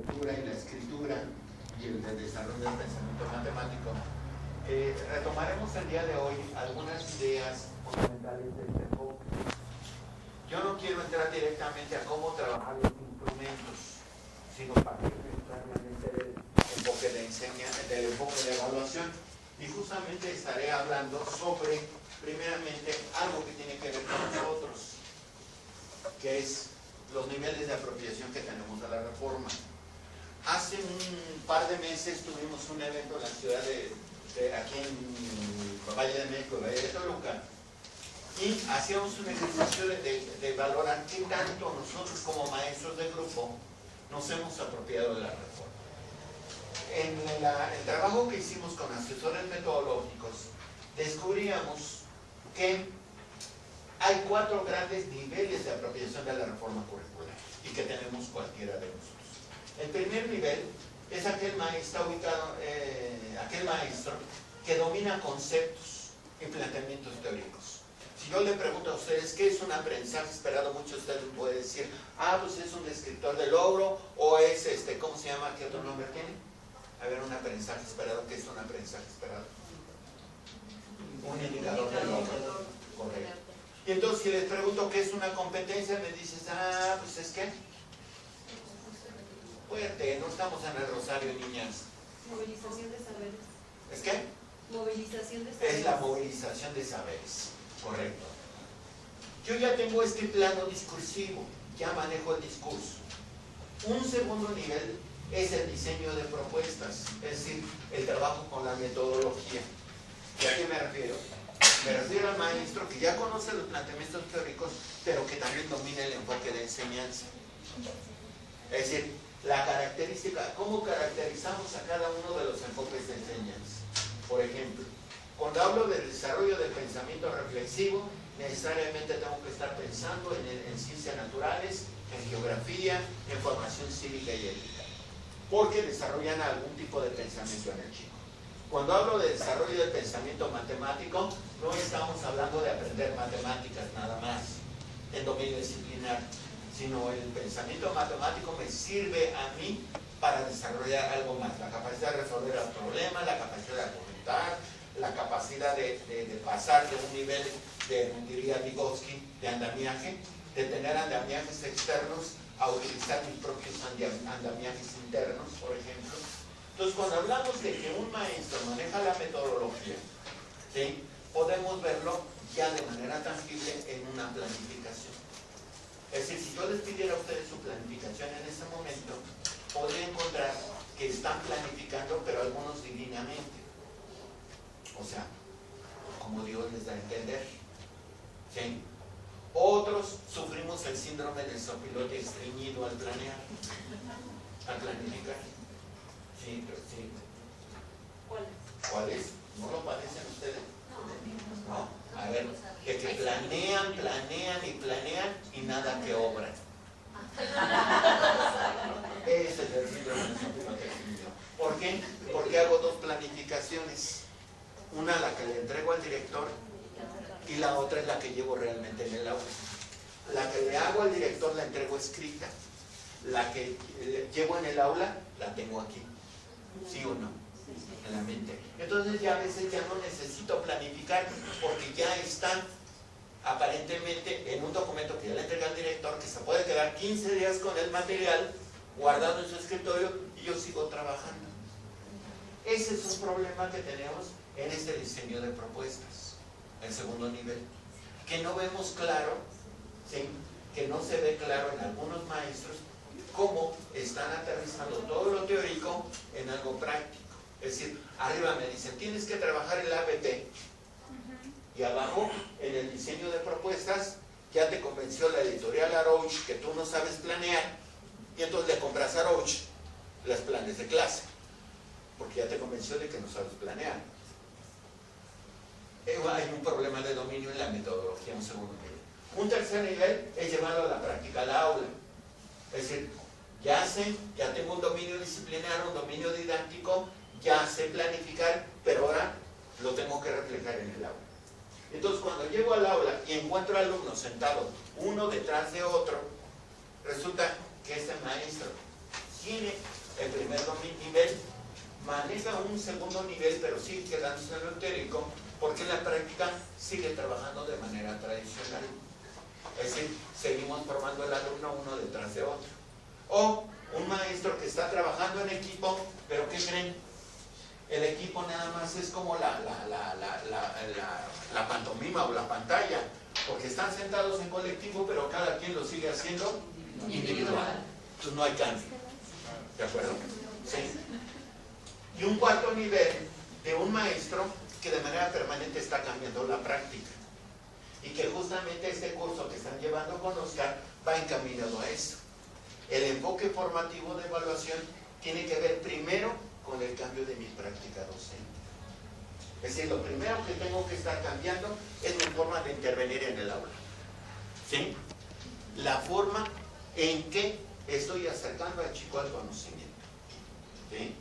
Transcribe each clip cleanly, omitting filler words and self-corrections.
lectura y la escritura y el de desarrollo del pensamiento matemático, retomaremos el día de hoy algunas ideas fundamentales de este enfoque. Yo no quiero entrar directamente a cómo trabajar los instrumentos, sino partir necesariamente del enfoque de enseñanza, del enfoque de evaluación. Y justamente estaré hablando sobre, primeramente, algo que tiene que ver con nosotros, que es los niveles de apropiación que tenemos de la reforma. Hace un par de meses tuvimos un evento en la ciudad aquí en Valle de México, Valle de Toluca, y hacíamos un ejercicio de valorar qué tanto nosotros como maestros de grupo nos hemos apropiado de la reforma. En el trabajo que hicimos con asesores metodológicos, descubríamos que hay 4 grandes niveles de apropiación de la reforma curricular y que tenemos cualquiera de nosotros. El primer nivel es aquel maestro que domina conceptos y planteamientos teóricos. Si yo le pregunto a ustedes qué es un aprendizaje esperado, muchos de ustedes pueden decir, pues es un descriptor de logro, o es ¿cómo se llama? ¿Qué otro nombre tiene? A ver, un aprendizaje esperado. ¿Qué es un aprendizaje esperado? Un indicador de logro. Correcto. Y entonces si les pregunto qué es una competencia, me dices, pues es que fuerte, no estamos en el Rosario, niñas. Movilización de saberes. ¿Es qué? Movilización de saberes. Es la movilización de saberes, correcto. Yo ya tengo este plano discursivo, ya manejo el discurso. Un segundo nivel es el diseño de propuestas, es decir, el trabajo con la metodología. ¿Y a qué me refiero? Me refiero al maestro que ya conoce los planteamientos teóricos, pero que también domina el enfoque de enseñanza. Es decir, la característica, ¿cómo caracterizamos a cada uno de los enfoques de enseñanza? Por ejemplo, cuando hablo del desarrollo del pensamiento reflexivo, necesariamente tengo que estar pensando en ciencias naturales, en geografía, en formación cívica y ética, porque desarrollan algún tipo de pensamiento en el chico. Cuando hablo de desarrollo del pensamiento matemático, no estamos hablando de aprender matemáticas nada más, en dominio disciplinar, sino el pensamiento matemático me sirve a mí para desarrollar algo más, la capacidad de resolver los problemas, la capacidad de argumentar, la capacidad de pasar de un nivel de, diría Vygotsky, de andamiaje, de tener andamiajes externos a utilizar mis propios andamiajes internos, por ejemplo. Entonces, cuando hablamos de que un maestro maneja la metodología, ¿sí?, podemos verlo ya de manera tangible en una planificación. Es decir, si yo les pidiera a ustedes su planificación en este momento, podría encontrar que están planificando, pero algunos divinamente. O sea, como Dios les da a entender. ¿Sí? Otros sufrimos el síndrome del sopilote estreñido al planear, al planificar. Sí, pero sí. ¿Cuáles? ¿No lo padecen ustedes? No. A ver, de que planean y nada que obran. Ese es el síndrome del sopilote estreñido. ¿Por qué? Porque hago 2 planificaciones. Una la que le entrego al director y la otra es la que llevo realmente en el aula. La que le hago al director la entrego escrita. La que llevo en el aula la tengo aquí. ¿Sí o no? En la mente. Entonces ya a veces ya no necesito planificar porque ya están aparentemente en un documento que ya le entregué al director, que se puede quedar 15 días con el material guardado en su escritorio y yo sigo trabajando. Ese es un problema que tenemos en este diseño de propuestas, el segundo nivel, que no vemos claro, ¿sí?, que no se ve claro en algunos maestros cómo están aterrizando todo lo teórico en algo práctico. Es decir, arriba me dicen, tienes que trabajar el ABP, y abajo, en el diseño de propuestas, ya te convenció la editorial Arouch que tú no sabes planear, y entonces le compras a Arouch los planes de clase, porque ya te convenció de que no sabes planear. Hay un problema de dominio en la metodología, un segundo nivel. Un tercer nivel es llevarlo a la práctica, al aula. Es decir, ya tengo un dominio disciplinar, un dominio didáctico, ya sé planificar, pero ahora lo tengo que reflejar en el aula. Entonces, cuando llego al aula y encuentro alumnos sentados uno detrás de otro, resulta que este maestro tiene el primer nivel, maneja un segundo nivel, pero sigue quedándose en lo teórico, porque en la práctica sigue trabajando de manera tradicional. Es decir, seguimos formando el alumno uno detrás de otro. O un maestro que está trabajando en equipo, pero ¿qué creen? El equipo nada más es como la pantomima o la pantalla, porque están sentados en colectivo, pero cada quien lo sigue haciendo individual. Entonces no hay cambio. ¿De acuerdo? Sí. Y un cuarto nivel de un maestro que de manera permanente está cambiando la práctica. Y que justamente este curso que están llevando con Oscar va encaminado a eso. El enfoque formativo de evaluación tiene que ver primero con el cambio de mi práctica docente. Es decir, lo primero que tengo que estar cambiando es mi forma de intervenir en el aula. ¿Sí? La forma en que estoy acercando al chico al conocimiento. ¿Sí?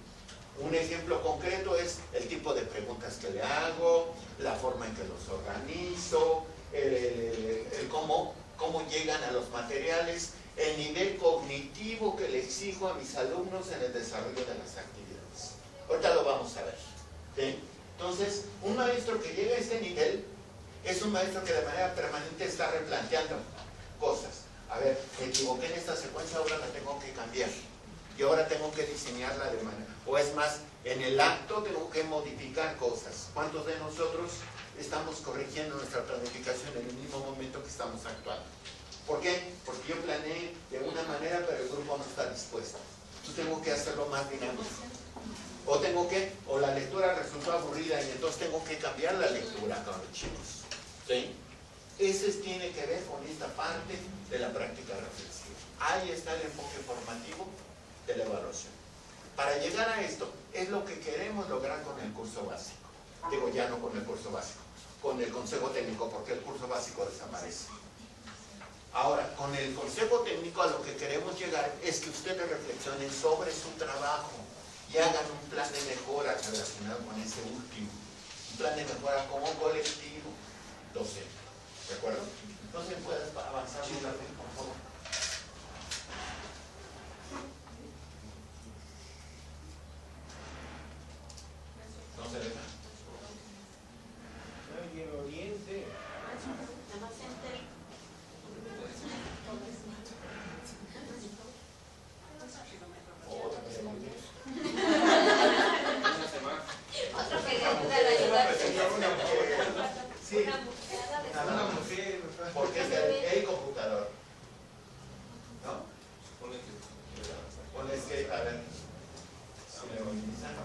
Un ejemplo concreto es el tipo de preguntas que le hago, la forma en que los organizo, cómo llegan a los materiales, el nivel cognitivo que le exijo a mis alumnos en el desarrollo de las actividades. Ahorita lo vamos a ver. ¿Sí? Entonces, un maestro que llega a este nivel es un maestro que de manera permanente está replanteando cosas. A ver, me equivoqué en esta secuencia, ahora la tengo que cambiar. Y ahora tengo que diseñarla de manera... O es más, en el acto tengo que modificar cosas. ¿Cuántos de nosotros estamos corrigiendo nuestra planificación en el mismo momento que estamos actuando? ¿Por qué? Porque yo planeé de una manera, pero el grupo no está dispuesto. Entonces tengo que hacerlo más dinámico. O la lectura resultó aburrida y entonces tengo que cambiar la lectura con los chicos. ¿Sí? Ese tiene que ver con esta parte de la práctica reflexiva. Ahí está el enfoque formativo de la evaluación. Para llegar a esto, es lo que queremos lograr con el curso básico. Digo, ya no con el curso básico, con el consejo técnico, porque el curso básico desaparece. Ahora, con el consejo técnico a lo que queremos llegar es que ustedes reflexionen sobre su trabajo y hagan un plan de mejora relacionado con ese último. Un plan de mejora como colectivo docente. ¿De acuerdo? Entonces puedes avanzar muy rápido, por favor. No se deja. Alguien oriente. Otro que le ayuda a ayudar. Sí, Una mujer. porque es el computador. ¿No? Ponle que, a ver, si le organizan.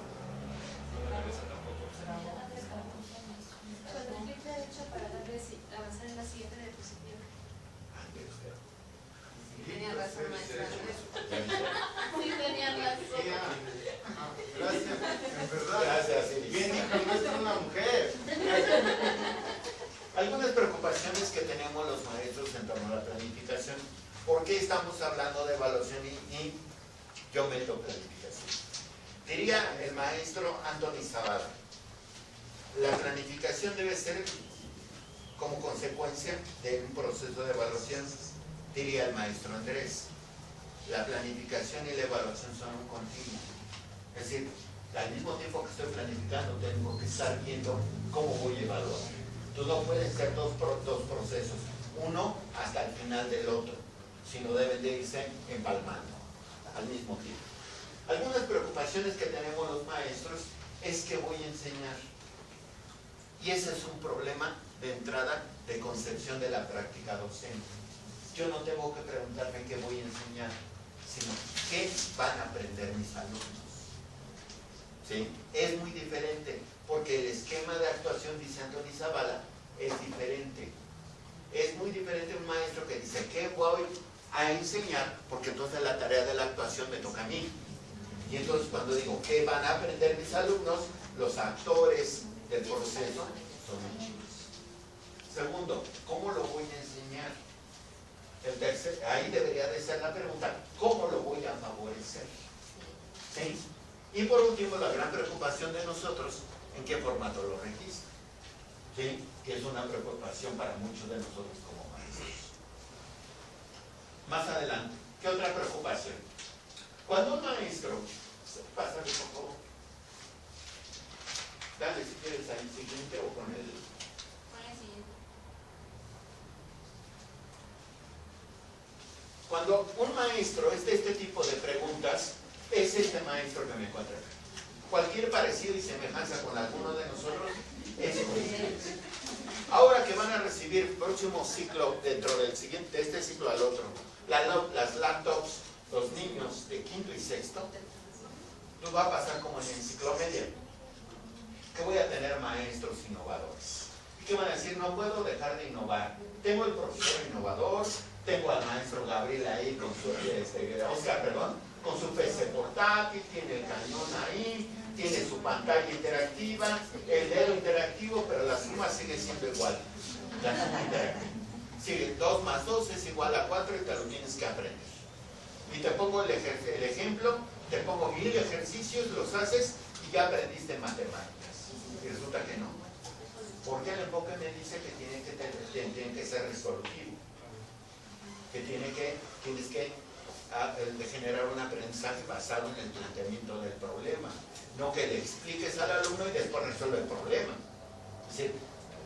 Cuando el clic derecho para darle avanzar en la siguiente diapositiva. Tenía razón, maestra. Sí, tenía razón. Gracias, en verdad. Gracias, sí. Bien dijo, no es una mujer. Algunas preocupaciones que tenemos los maestros en torno a la planificación. ¿Por qué estamos hablando de evaluación y yo meto planificación? Diría el maestro Anthony Zavala, la planificación debe ser como consecuencia de un proceso de evaluación. Diría el maestro Andrés, la planificación y la evaluación son un continuo. Es decir, al mismo tiempo que estoy planificando, tengo que estar viendo cómo voy a evaluar. Entonces no pueden ser dos procesos, uno hasta el final del otro, sino deben de irse empalmando al mismo tiempo. Algunas preocupaciones que tenemos los maestros es que voy a enseñar. Y ese es un problema de entrada de concepción de la práctica docente. Yo no tengo que preguntarme qué voy a enseñar, sino qué van a aprender mis alumnos. ¿Sí? Es muy diferente, porque el esquema de actuación, dice Anthony Zavala, es diferente. Es muy diferente un maestro que dice, ¿qué voy a enseñar? Porque entonces la tarea de la actuación me toca a mí. Y entonces cuando digo, ¿qué van a aprender mis alumnos? Los actores del proceso son mis chicos. Segundo, ¿cómo lo voy a enseñar? Ahí debería de ser la pregunta, ¿cómo lo voy a favorecer? ¿Sí? Y por último, la gran preocupación de nosotros, ¿en qué formato lo registro? ¿Sí? Que es una preocupación para muchos de nosotros como maestros. Más adelante, ¿qué otra preocupación? Cuando un maestro, pásale por favor, dale si quieres al siguiente o con el... Con el siguiente. Cuando un maestro es de este tipo de preguntas, es este maestro que me encuentra acá. Cualquier parecido y semejanza con alguno de nosotros es coincidencia. Ahora que van a recibir próximo ciclo dentro del siguiente, de este ciclo al otro, las laptops, los niños de quinto y sexto, nos va a pasar como en enciclopedia, que voy a tener maestros innovadores. ¿Y qué van a decir? No puedo dejar de innovar. Tengo el profesor innovador, tengo al maestro Gabriel ahí con su, Oscar, perdón, con su PC portátil, tiene el cañón ahí, tiene su pantalla interactiva, el dedo interactivo, pero la suma sigue siendo igual. La suma interactiva. Sigue 2 más 2 es igual a 4 y te lo tienes que aprender. Y te pongo el ejemplo, te pongo 1000 ejercicios, los haces y ya aprendiste matemáticas. Y resulta que no. Porque el enfoque me dice que tiene que ser resolutivo. Que tienes que generar un aprendizaje basado en el planteamiento del problema. No que le expliques al alumno y después resuelve el problema. Es decir,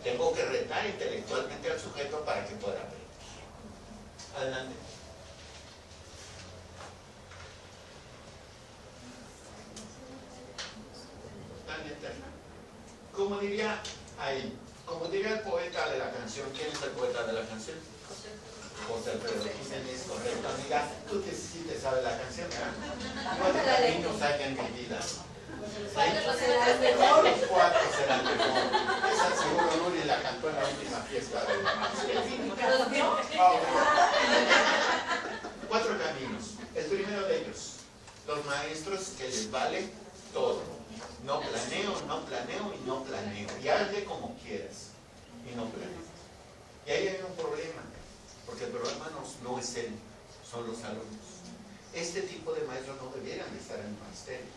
tengo que retar intelectualmente al sujeto para que pueda aprender. Adelante. Como diría ahí, como diría el poeta de la canción, ¿quién es el poeta de la canción? José Alfredo Jiménez, correcto, amiga. Tú sí te sabes la canción, ¿verdad? ¿Cuántos caminos hay en mi vida? ¿Cuántos será el mejor? 4 será el mejor. Esa seguro Nuri la cantó en la última fiesta de ¿Los vio? 4 caminos. El primero de ellos, los maestros que les vale todo. No planeo, no planeo y no planeo. Y hazle como quieras. Y no planeo. Y ahí hay un problema. Porque el problema no es él, son los alumnos. Este tipo de maestros no debieran de estar en el magisterio.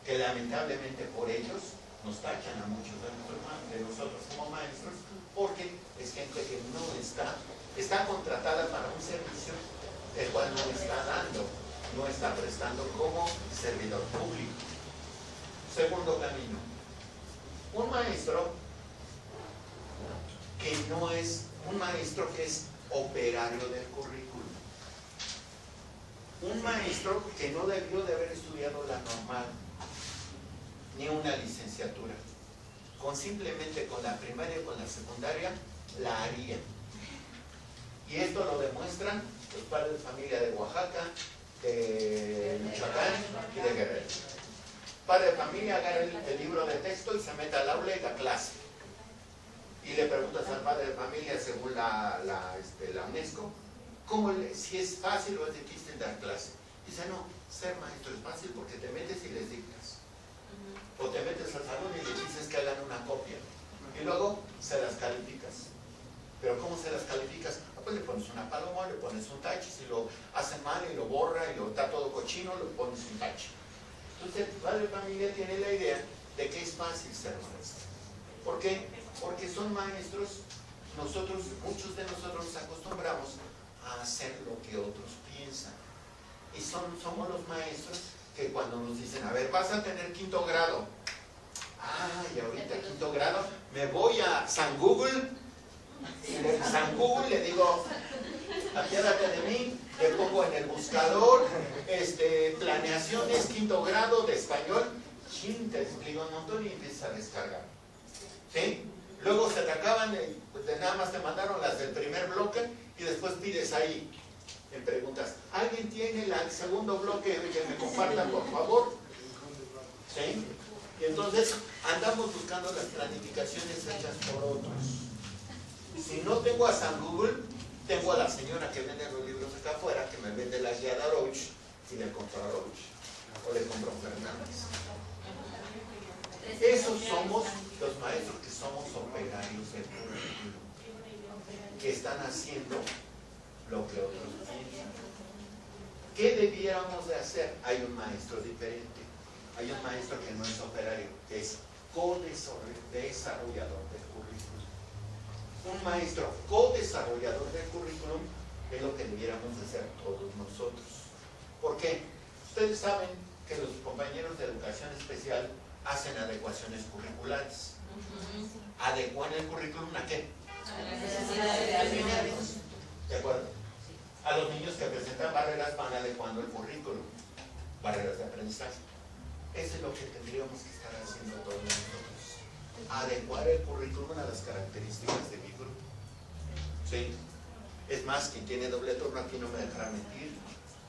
Que lamentablemente por ellos nos tachan a muchos de nosotros como maestros, porque es gente que no está contratada para un servicio el cual no está dando, no está prestando como servidor público. Segundo camino, un maestro que no es un maestro que es operario del currículum, un maestro que no debió de haber estudiado la normal ni una licenciatura, simplemente con la primaria y con la secundaria la haría. Y esto lo demuestran los padres de familia de Oaxaca, de Michoacán y de Guerrero. Padre de familia agarra el libro de texto y se mete al aula y da clase. Y le preguntas al padre de familia, según la UNESCO, si es fácil o es difícil dar clase. Dice, no, ser maestro es fácil porque te metes y les dictas. O te metes al salón y les dices que hagan una copia. Y luego se las calificas. ¿Pero cómo se las calificas? Pues le pones una paloma, le pones un tache, si lo hacen mal y lo borra y lo está todo cochino, le pones un tache. Entonces el padre de familia tiene la idea de que es fácil ser maestro. ¿Por qué? Porque son maestros, muchos de nosotros nos acostumbramos a hacer lo que otros piensan. Y somos los maestros que cuando nos dicen, a ver, vas a tener 5º grado. Y ahorita 5º grado, me voy a San Google. En San Google le digo, apiádate de mí, le pongo en el buscador, planeaciones 5º grado de español. Te explico un montón y empiezas a descargar. ¿Sí? Luego se te acaban, nada más te mandaron las del primer bloque y después pides ahí, me preguntas, ¿alguien tiene el segundo bloque que me compartan, por favor? ¿Sí? Y entonces andamos buscando las planificaciones hechas por otros. Si no tengo a San Google, tengo a la señora que vende los libros acá afuera, que me vende la guía de Arouch y le compro a Arouch. O le compro a Fernández. Esos somos los maestros que somos operarios del currículum, que están haciendo lo que otros piensan. ¿Qué debiéramos de hacer? Hay un maestro diferente. Hay un maestro que no es operario, que es co-desarrollador del currículum. Un maestro co-desarrollador del currículum es lo que debiéramos de hacer todos nosotros. ¿Por qué? Ustedes saben que los compañeros de educación especial hacen adecuaciones curriculares. ¿Adecuan el currículum a qué? A las necesidades de los niños. ¿De acuerdo? A los niños que presentan barreras van adecuando el currículum, barreras de aprendizaje. Eso es lo que tendríamos que estar haciendo todos nosotros. Adecuar el currículum a las características de mi grupo. ¿Sí? Es más, quien tiene doble turno aquí no me dejará mentir.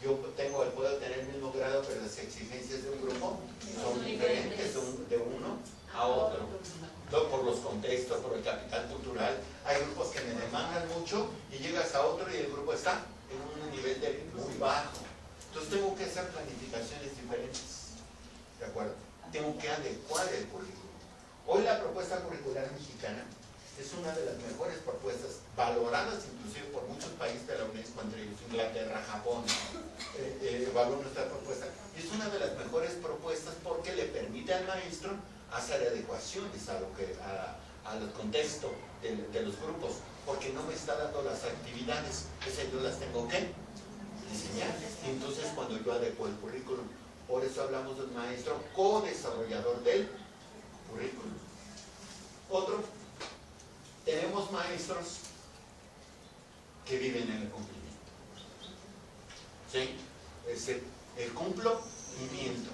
Yo puedo tener el mismo grado, pero las exigencias de un grupo son diferentes de uno a otro. Por los contextos, por el capital cultural. Hay grupos que me demandan mucho y llegas a otro y el grupo está en un nivel muy bajo. Entonces tengo que hacer planificaciones diferentes. ¿De acuerdo? Tengo que adecuar el currículum. Hoy la propuesta curricular mexicana es una de las mejores propuestas, valoradas inclusive por muchos países de la UNESCO, entre ellos Inglaterra, Japón, evalúan nuestra propuesta. Y es una de las mejores propuestas porque le permite al maestro hacer adecuaciones a los contextos de los grupos, porque no me está dando las actividades, esas yo las tengo que diseñar. Y entonces cuando yo adecuo el currículum, por eso hablamos de un maestro co-desarrollador del currículum. Otro, tenemos maestros que viven en el cumplimiento. ¿Sí? Es el cumplo y miento.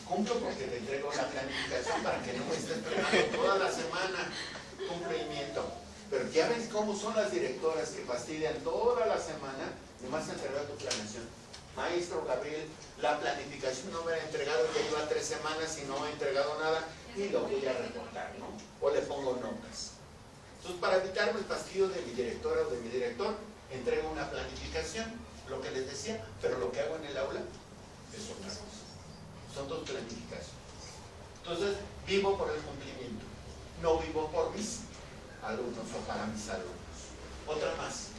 Cumplo porque te entrego la planificación para que no me estés pegando toda la semana. Cumplo y miento. Pero ya ves cómo son las directoras que fastidian toda la semana y más entregar tu planeación. Maestro Gabriel, la planificación no me la ha entregado, ya lleva 3 semanas y no he entregado nada y lo voy a reportar, ¿no? O le pongo notas. Entonces, para evitarme el fastidio de mi directora o de mi director, entrego una planificación, lo que les decía, pero lo que hago en el aula es otra cosa. Son 2 planificaciones. Entonces, vivo por el cumplimiento, no vivo por mis alumnos o para mis alumnos. Otra más.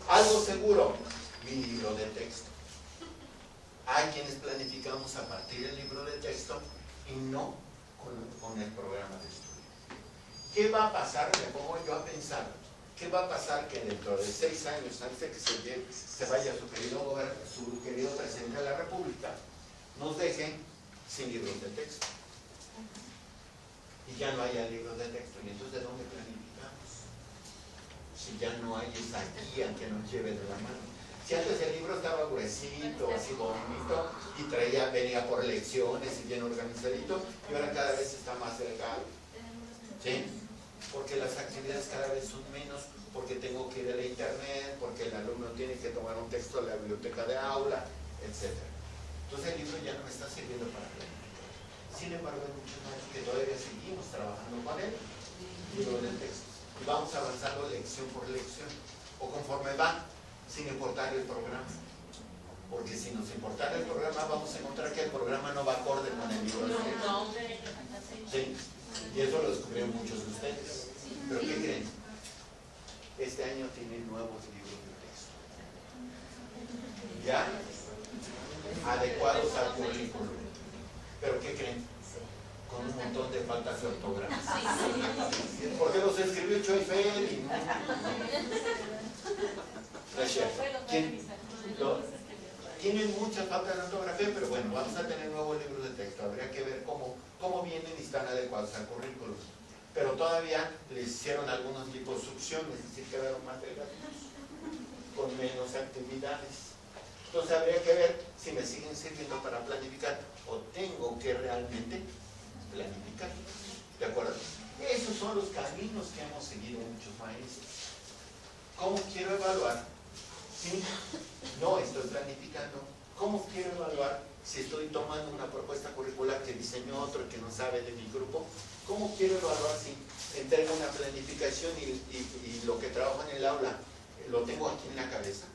Algo seguro, mi libro de texto. Hay quienes planificamos a partir del libro de texto y no con el programa de estudio. ¿Qué va a pasar? Me pongo yo a pensar. ¿Qué va a pasar que dentro de 6 años, antes de que se vaya su querido presidente de la República, nos dejen sin libros de texto? Y ya no haya libros de texto. ¿Y entonces de dónde planificamos? Si ya no hay esa guía que nos lleve de la mano. Si antes el libro estaba gruesito, así bonito, y venía por lecciones y bien organizadito, y ahora cada vez está más delgado. ¿Sí? Porque las actividades cada vez son menos, porque tengo que ir a la internet, porque el alumno tiene que tomar un texto de la biblioteca de aula, etc. Entonces el libro ya no me está sirviendo para planificar. Sin embargo, hay muchos más que todavía seguimos trabajando con el libro de texto. Y vamos avanzando lección por lección, o conforme va, sin importar el programa. Porque si nos importara el programa, vamos a encontrar que el programa no va acorde con el libro de texto. ¿Sí? Y eso lo descubrieron muchos de ustedes. ¿Pero qué creen? Este año tienen nuevos libros de texto. ¿Ya? Adecuados al currículum. ¿Pero qué creen? Con un montón de faltas de ortografía. Porque los escribió Choy Feli. Tienen muchas faltas de ortografía, pero bueno, vamos a tener nuevos libros de texto. Habría que ver cómo vienen y están adecuados al currículum. Pero todavía les hicieron algunos liposucciones, es decir, quedaron más delgaditos, con menos actividades. Entonces habría que ver si me siguen sirviendo para planificar o tengo que realmente planificar. ¿De acuerdo? Esos son los caminos que hemos seguido muchos maestros. ¿Cómo quiero evaluar? ¿Sí? No estoy planificando. ¿Cómo quiero evaluar si estoy tomando una propuesta curricular que diseñó otro que no sabe de mi grupo? ¿Cómo quiero evaluar si entrego una planificación y lo que trabajo en el aula lo tengo aquí en la cabeza?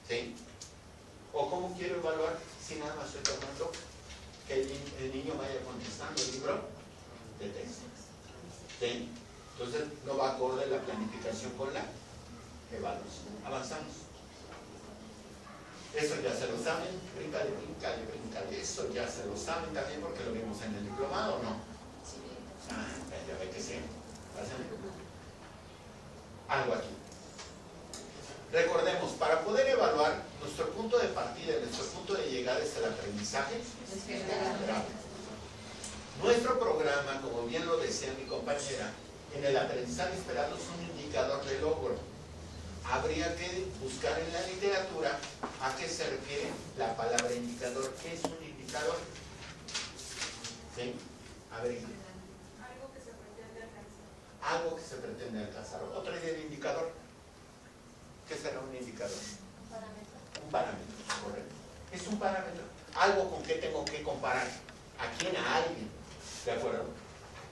¿Sí? ¿O cómo quiero evaluar si nada más estoy tomando que el niño vaya contestando el libro de texto? ¿Sí? Entonces no va acorde la planificación con la evaluación. Avanzamos. Eso ya se lo saben, bríncale, eso ya se lo saben también porque lo vimos en el diplomado, ¿no? Ah, ya ve que sí. Algo aquí. Recordemos, para poder evaluar, nosotros nuestro punto de partida, nuestro punto de llegada es el aprendizaje esperado. Nuestro programa, como bien lo decía mi compañera, en el aprendizaje esperado es un indicador de logro. Habría que buscar en la literatura a qué se refiere la palabra indicador. ¿Qué es un indicador? ¿Sí? A ver, Algo que se pretende alcanzar. algo que se pretende alcanzar. Otra idea de indicador. ¿Qué será un indicador? Un parámetro. Un parámetro, correcto. Es un parámetro. Algo con que tengo que comparar. ¿A quién? A alguien. ¿De acuerdo?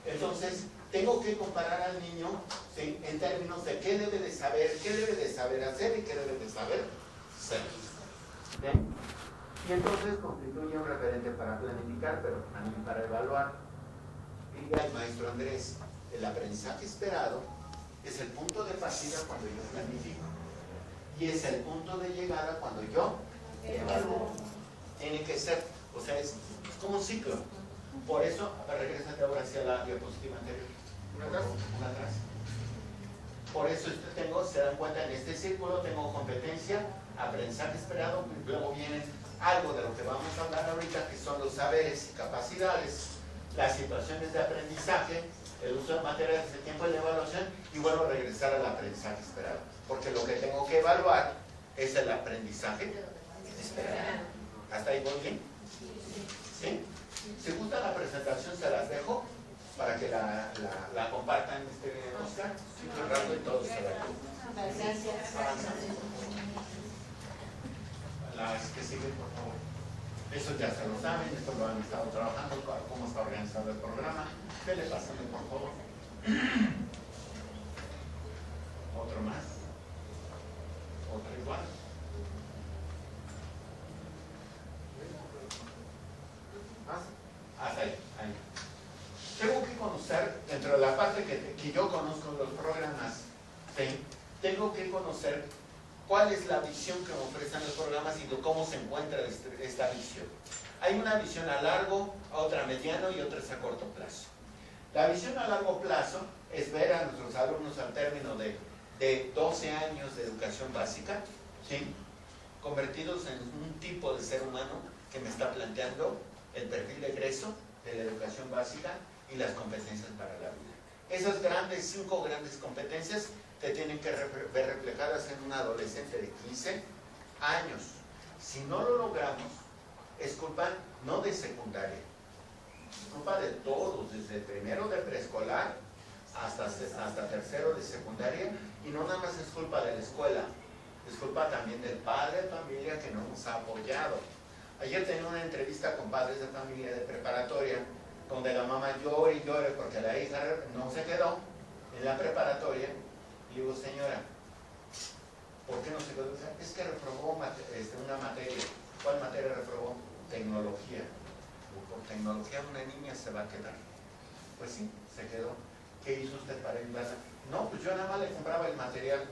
Entonces, tengo que comparar al niño, ¿sí?, en términos de qué debe de saber hacer y qué debe de saber ser. ¿Sí? Y entonces constituye un referente para planificar, pero también para evaluar. Y el maestro Andrés, el aprendizaje esperado es el punto de partida cuando yo planifico. Y es el punto de llegada cuando yo evalúo. Tiene que ser, o sea, es como un ciclo. Por eso, regrésate ahora hacia la diapositiva anterior. Una atrás. Por eso se dan cuenta, en este círculo tengo competencia, aprendizaje esperado, y luego viene algo de lo que vamos a hablar ahorita, que son los saberes y capacidades, las situaciones de aprendizaje, el uso de materiales de tiempo y la evaluación, y vuelvo a regresar al aprendizaje esperado. Porque lo que tengo que evaluar es el aprendizaje esperado. ¿Hasta ahí voy bien? ¿Sí? Si gusta la presentación, se las dejo para que la compartan, Oscar. Un rato y todos se la Gracias. avanzando. Las que siguen, por favor. Eso ya se lo saben, esto lo han estado trabajando, cómo está organizado el programa. ¿Qué le pasa, por favor? Otro más. Otro igual. ¿Más? Hasta ahí. Tengo que conocer, dentro de la parte que yo conozco de los programas, ¿sí?, tengo que conocer cuál es la visión que me ofrecen los programas y cómo se encuentra esta visión. Hay una visión a largo, otra a mediano y otra es a corto plazo. La visión a largo plazo es ver a nuestros alumnos al término de 12 años de educación básica, ¿sí?, convertidos en un tipo de ser humano que me está planteando el perfil de egreso de la educación básica y las competencias para la vida. Esas 5 grandes competencias te tienen que ver reflejadas en un adolescente de 15 años. Si no lo logramos, es culpa no de secundaria, es culpa de todos, desde primero de preescolar hasta tercero de secundaria, y no nada más es culpa de la escuela, es culpa también del padre de familia que no nos ha apoyado. Ayer tenía una entrevista con padres de familia de preparatoria, donde la mamá llore y llore porque la hija no se quedó en la preparatoria. Y digo, señora, ¿por qué no se quedó? Es que reprobó una materia. ¿Cuál materia reprobó? Tecnología. Por tecnología una niña se va a quedar. Pues sí, se quedó. ¿Qué hizo usted para ayudarla? No, pues yo nada más le compraba el material.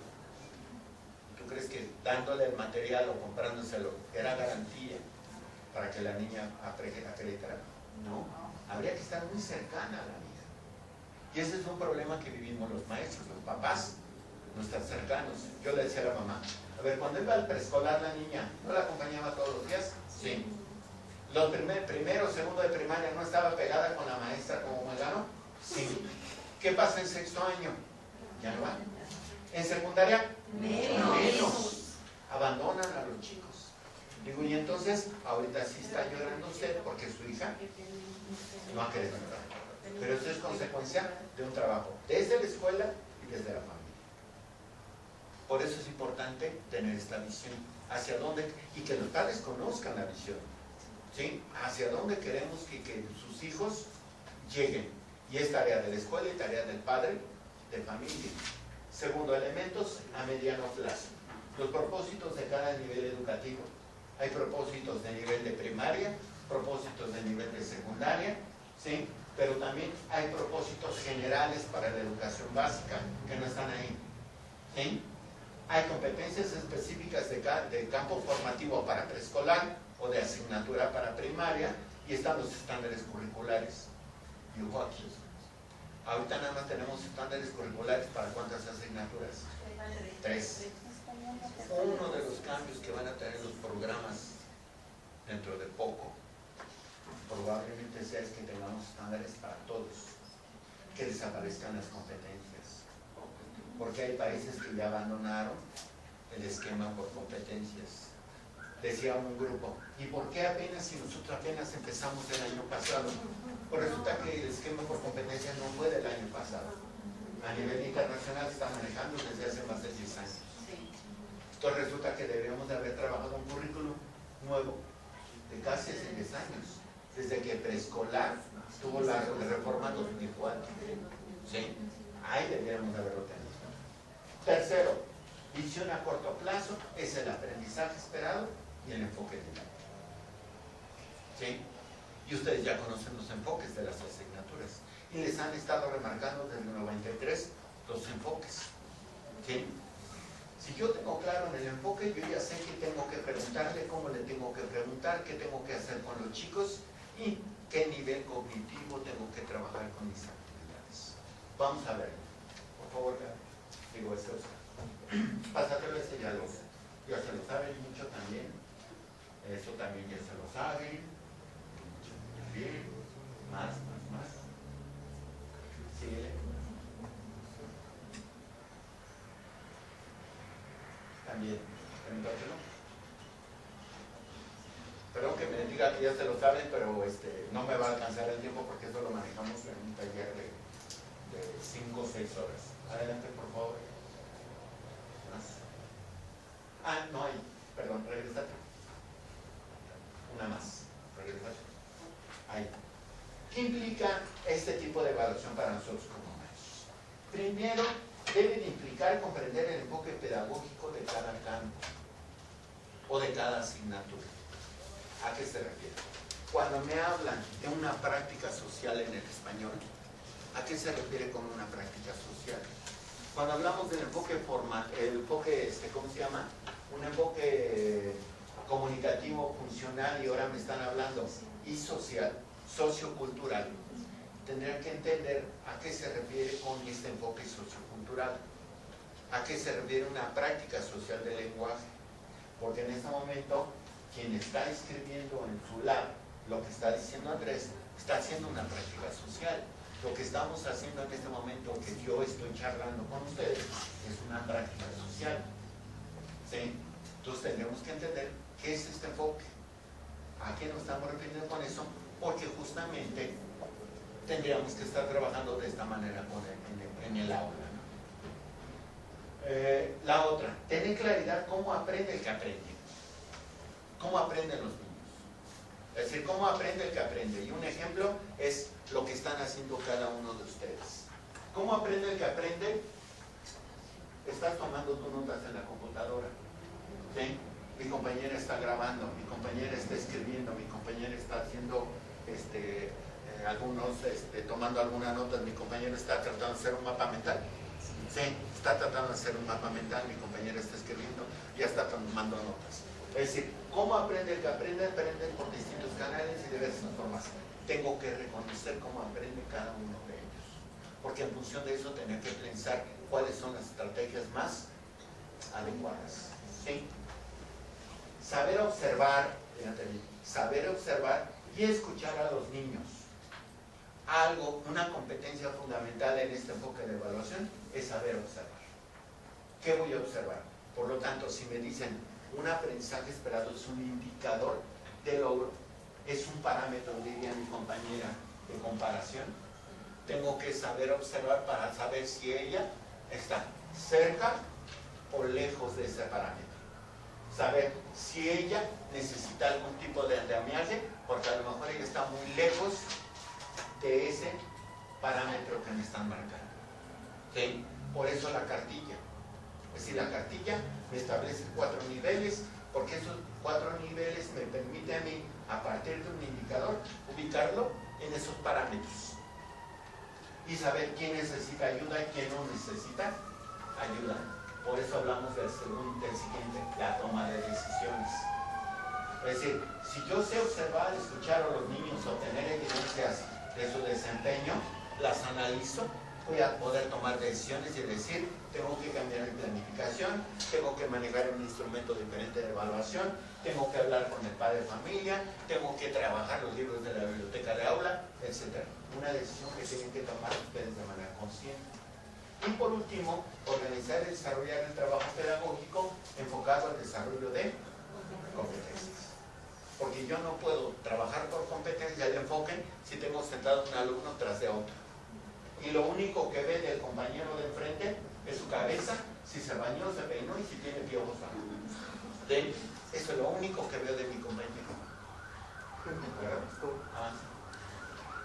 ¿Tú crees que dándole el material o comprándoselo era garantía para que la niña acreditara? No. Habría que estar muy cercana a la vida. Y ese es un problema que vivimos los maestros, los papás, no están cercanos. Yo le decía a la mamá, a ver, cuando iba al preescolar la niña, ¿no la acompañaba todos los días? Sí. Los primero, segundo de primaria, ¿no estaba pegada con la maestra como Megano? Sí. ¿Qué pasa en sexto año? Ya no va. ¿En secundaria? Menos. Abandonan a los chicos. Digo, y entonces, ahorita sí está llorando usted porque su hija no ha querido entrar. Pero eso es consecuencia de un trabajo desde la escuela y desde la familia. Por eso es importante tener esta visión. Hacia dónde, y que los padres conozcan la visión. ¿Sí? Hacia dónde queremos que sus hijos lleguen. Y es tarea de la escuela y tarea del padre, de familia. Segundo, elementos a mediano plazo. Los propósitos de cada nivel educativo. Hay propósitos de nivel de primaria, propósitos de nivel de secundaria, ¿sí? Pero también hay propósitos generales para la educación básica que no están ahí, ¿sí? Hay competencias específicas de campo formativo para preescolar o de asignatura para primaria, y están los estándares curriculares. Y ojo aquí, ahorita nada más tenemos estándares curriculares para ¿cuántas asignaturas? 3. Uno de los cambios que van a tener los programas dentro de poco, probablemente sea es que tengamos estándares para todos, que desaparezcan las competencias, porque hay países que ya abandonaron el esquema por competencias. Decía un grupo, ¿y por qué apenas si nosotros apenas empezamos el año pasado? Pues resulta que el esquema por competencias no fue del año pasado. A nivel internacional se está manejando desde hace más de 10 años. Entonces resulta que deberíamos de haber trabajado un currículum nuevo de casi hace 10 años, desde que preescolar tuvo la reforma 2004. ¿Sí? Ahí deberíamos de haberlo tenido. Tercero, visión a corto plazo es el aprendizaje esperado y el enfoque dinámico. ¿Sí? Y ustedes ya conocen los enfoques de las asignaturas y les han estado remarcando desde el 93 los enfoques. ¿Sí? Si yo tengo claro en el enfoque, yo ya sé qué tengo que preguntarle, cómo le tengo que preguntar, qué tengo que hacer con los chicos y qué nivel cognitivo tengo que trabajar con mis actividades. Vamos a ver. Por favor, digo esto. Pásatelo, ese ya se lo saben mucho también. Eso también ya se lo saben. Bien. Más. Síguele. También. Permítaselo. Perdón que me diga que ya se lo saben, pero no me va a alcanzar el tiempo porque eso lo manejamos en un taller de 5 o 6 horas. Adelante, por favor. Más. No hay. Perdón, regresate. Una más. Regresate. Ahí. ¿Qué implica este tipo de evaluación para nosotros como maestros? Primero, debe de implicar comprender el enfoque pedagógico de cada campo o de cada asignatura. ¿A qué se refiere? Cuando me hablan de una práctica social en el español, ¿a qué se refiere con una práctica social? Cuando hablamos del enfoque formal, el enfoque, ¿cómo se llama? Un enfoque comunicativo, funcional, y ahora me están hablando y social, sociocultural. Tendrían que entender a qué se refiere con este enfoque sociocultural, a qué se refiere una práctica social del lenguaje, porque en este momento quien está escribiendo en su lab lo que está diciendo Andrés está haciendo una práctica social. Lo que estamos haciendo en este momento que yo estoy charlando con ustedes es una práctica social. ¿Sí? Entonces tendremos que entender qué es este enfoque, a qué nos estamos refiriendo con eso, porque justamente tendríamos que estar trabajando de esta manera en el aula, ¿no? La otra, tener claridad cómo aprende el que aprende. ¿Cómo aprenden los niños? Es decir, ¿cómo aprende el que aprende? Y un ejemplo es lo que están haciendo cada uno de ustedes. ¿Cómo aprende el que aprende? Estás tomando tus notas en la computadora. ¿Sí? Mi compañera está grabando, mi compañera está escribiendo, mi compañera está haciendo tomando algunas notas, mi compañero está tratando de hacer un mapa mental. Sí, está tratando de hacer un mapa mental, mi compañera está escribiendo, ya está tomando notas. Es decir, ¿cómo aprende el que aprende? Aprende por distintos canales y diversas formas. Tengo que reconocer cómo aprende cada uno de ellos, porque en función de eso tengo que pensar cuáles son las estrategias más adecuadas. ¿Sí? Saber observar, fíjate bien, saber observar y escuchar a los niños. Una competencia fundamental en este enfoque de evaluación es saber observar. ¿Qué voy a observar? Por lo tanto, si me dicen un aprendizaje esperado es un indicador de logro, es un parámetro, diría mi compañera, de comparación, tengo que saber observar para saber si ella está cerca o lejos de ese parámetro. Saber si ella necesita algún tipo de andamiaje, porque a lo mejor ella está muy lejos de ese parámetro que me están marcando. ¿Sí? Por eso la cartilla. Es decir, la cartilla me establece 4 niveles, porque esos 4 niveles me permiten a mí, a partir de un indicador, ubicarlo en esos parámetros. Y saber quién necesita ayuda y quién no necesita ayuda. Por eso hablamos del siguiente, la toma de decisiones. Es decir, si yo sé observar, escuchar a los niños, obtener evidencias de su desempeño, las analizo voy a poder tomar decisiones y decir, tengo que cambiar mi planificación, tengo que manejar un instrumento diferente de evaluación, tengo que hablar con el padre de familia, tengo que trabajar los libros de la biblioteca de aula, etc. Una decisión que tienen que tomar ustedes de manera consciente. Y por último, organizar y desarrollar el trabajo pedagógico enfocado al desarrollo de competencias. Porque yo no puedo trabajar por competencia de enfoque si tengo sentado un alumno tras de otro. Y lo único que ve del compañero de enfrente es su cabeza, si se bañó, se peinó y si tiene piojos. Eso es lo único que veo de mi compañero.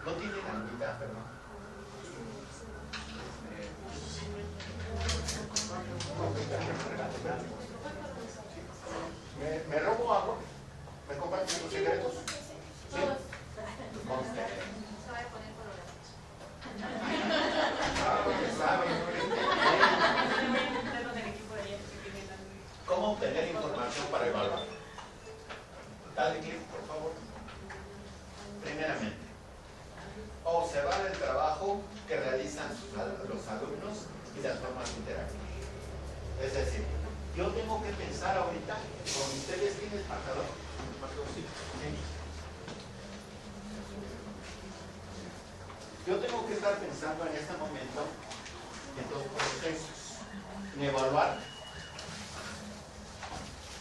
No tiene la mitad, perdón. ¿Me robo agua? ¿Me comparten los secretos? ¿Sí? Conste. Se va a poner ¿Cómo obtener información para evaluar? Dale clic, por favor. Primeramente, observar el trabajo que realizan los alumnos y las formas de interacción. Es decir, yo tengo que pensar ahorita, con ustedes, ¿tienes marcador? Sí. Yo tengo que estar pensando en este momento en dos procesos. En evaluar.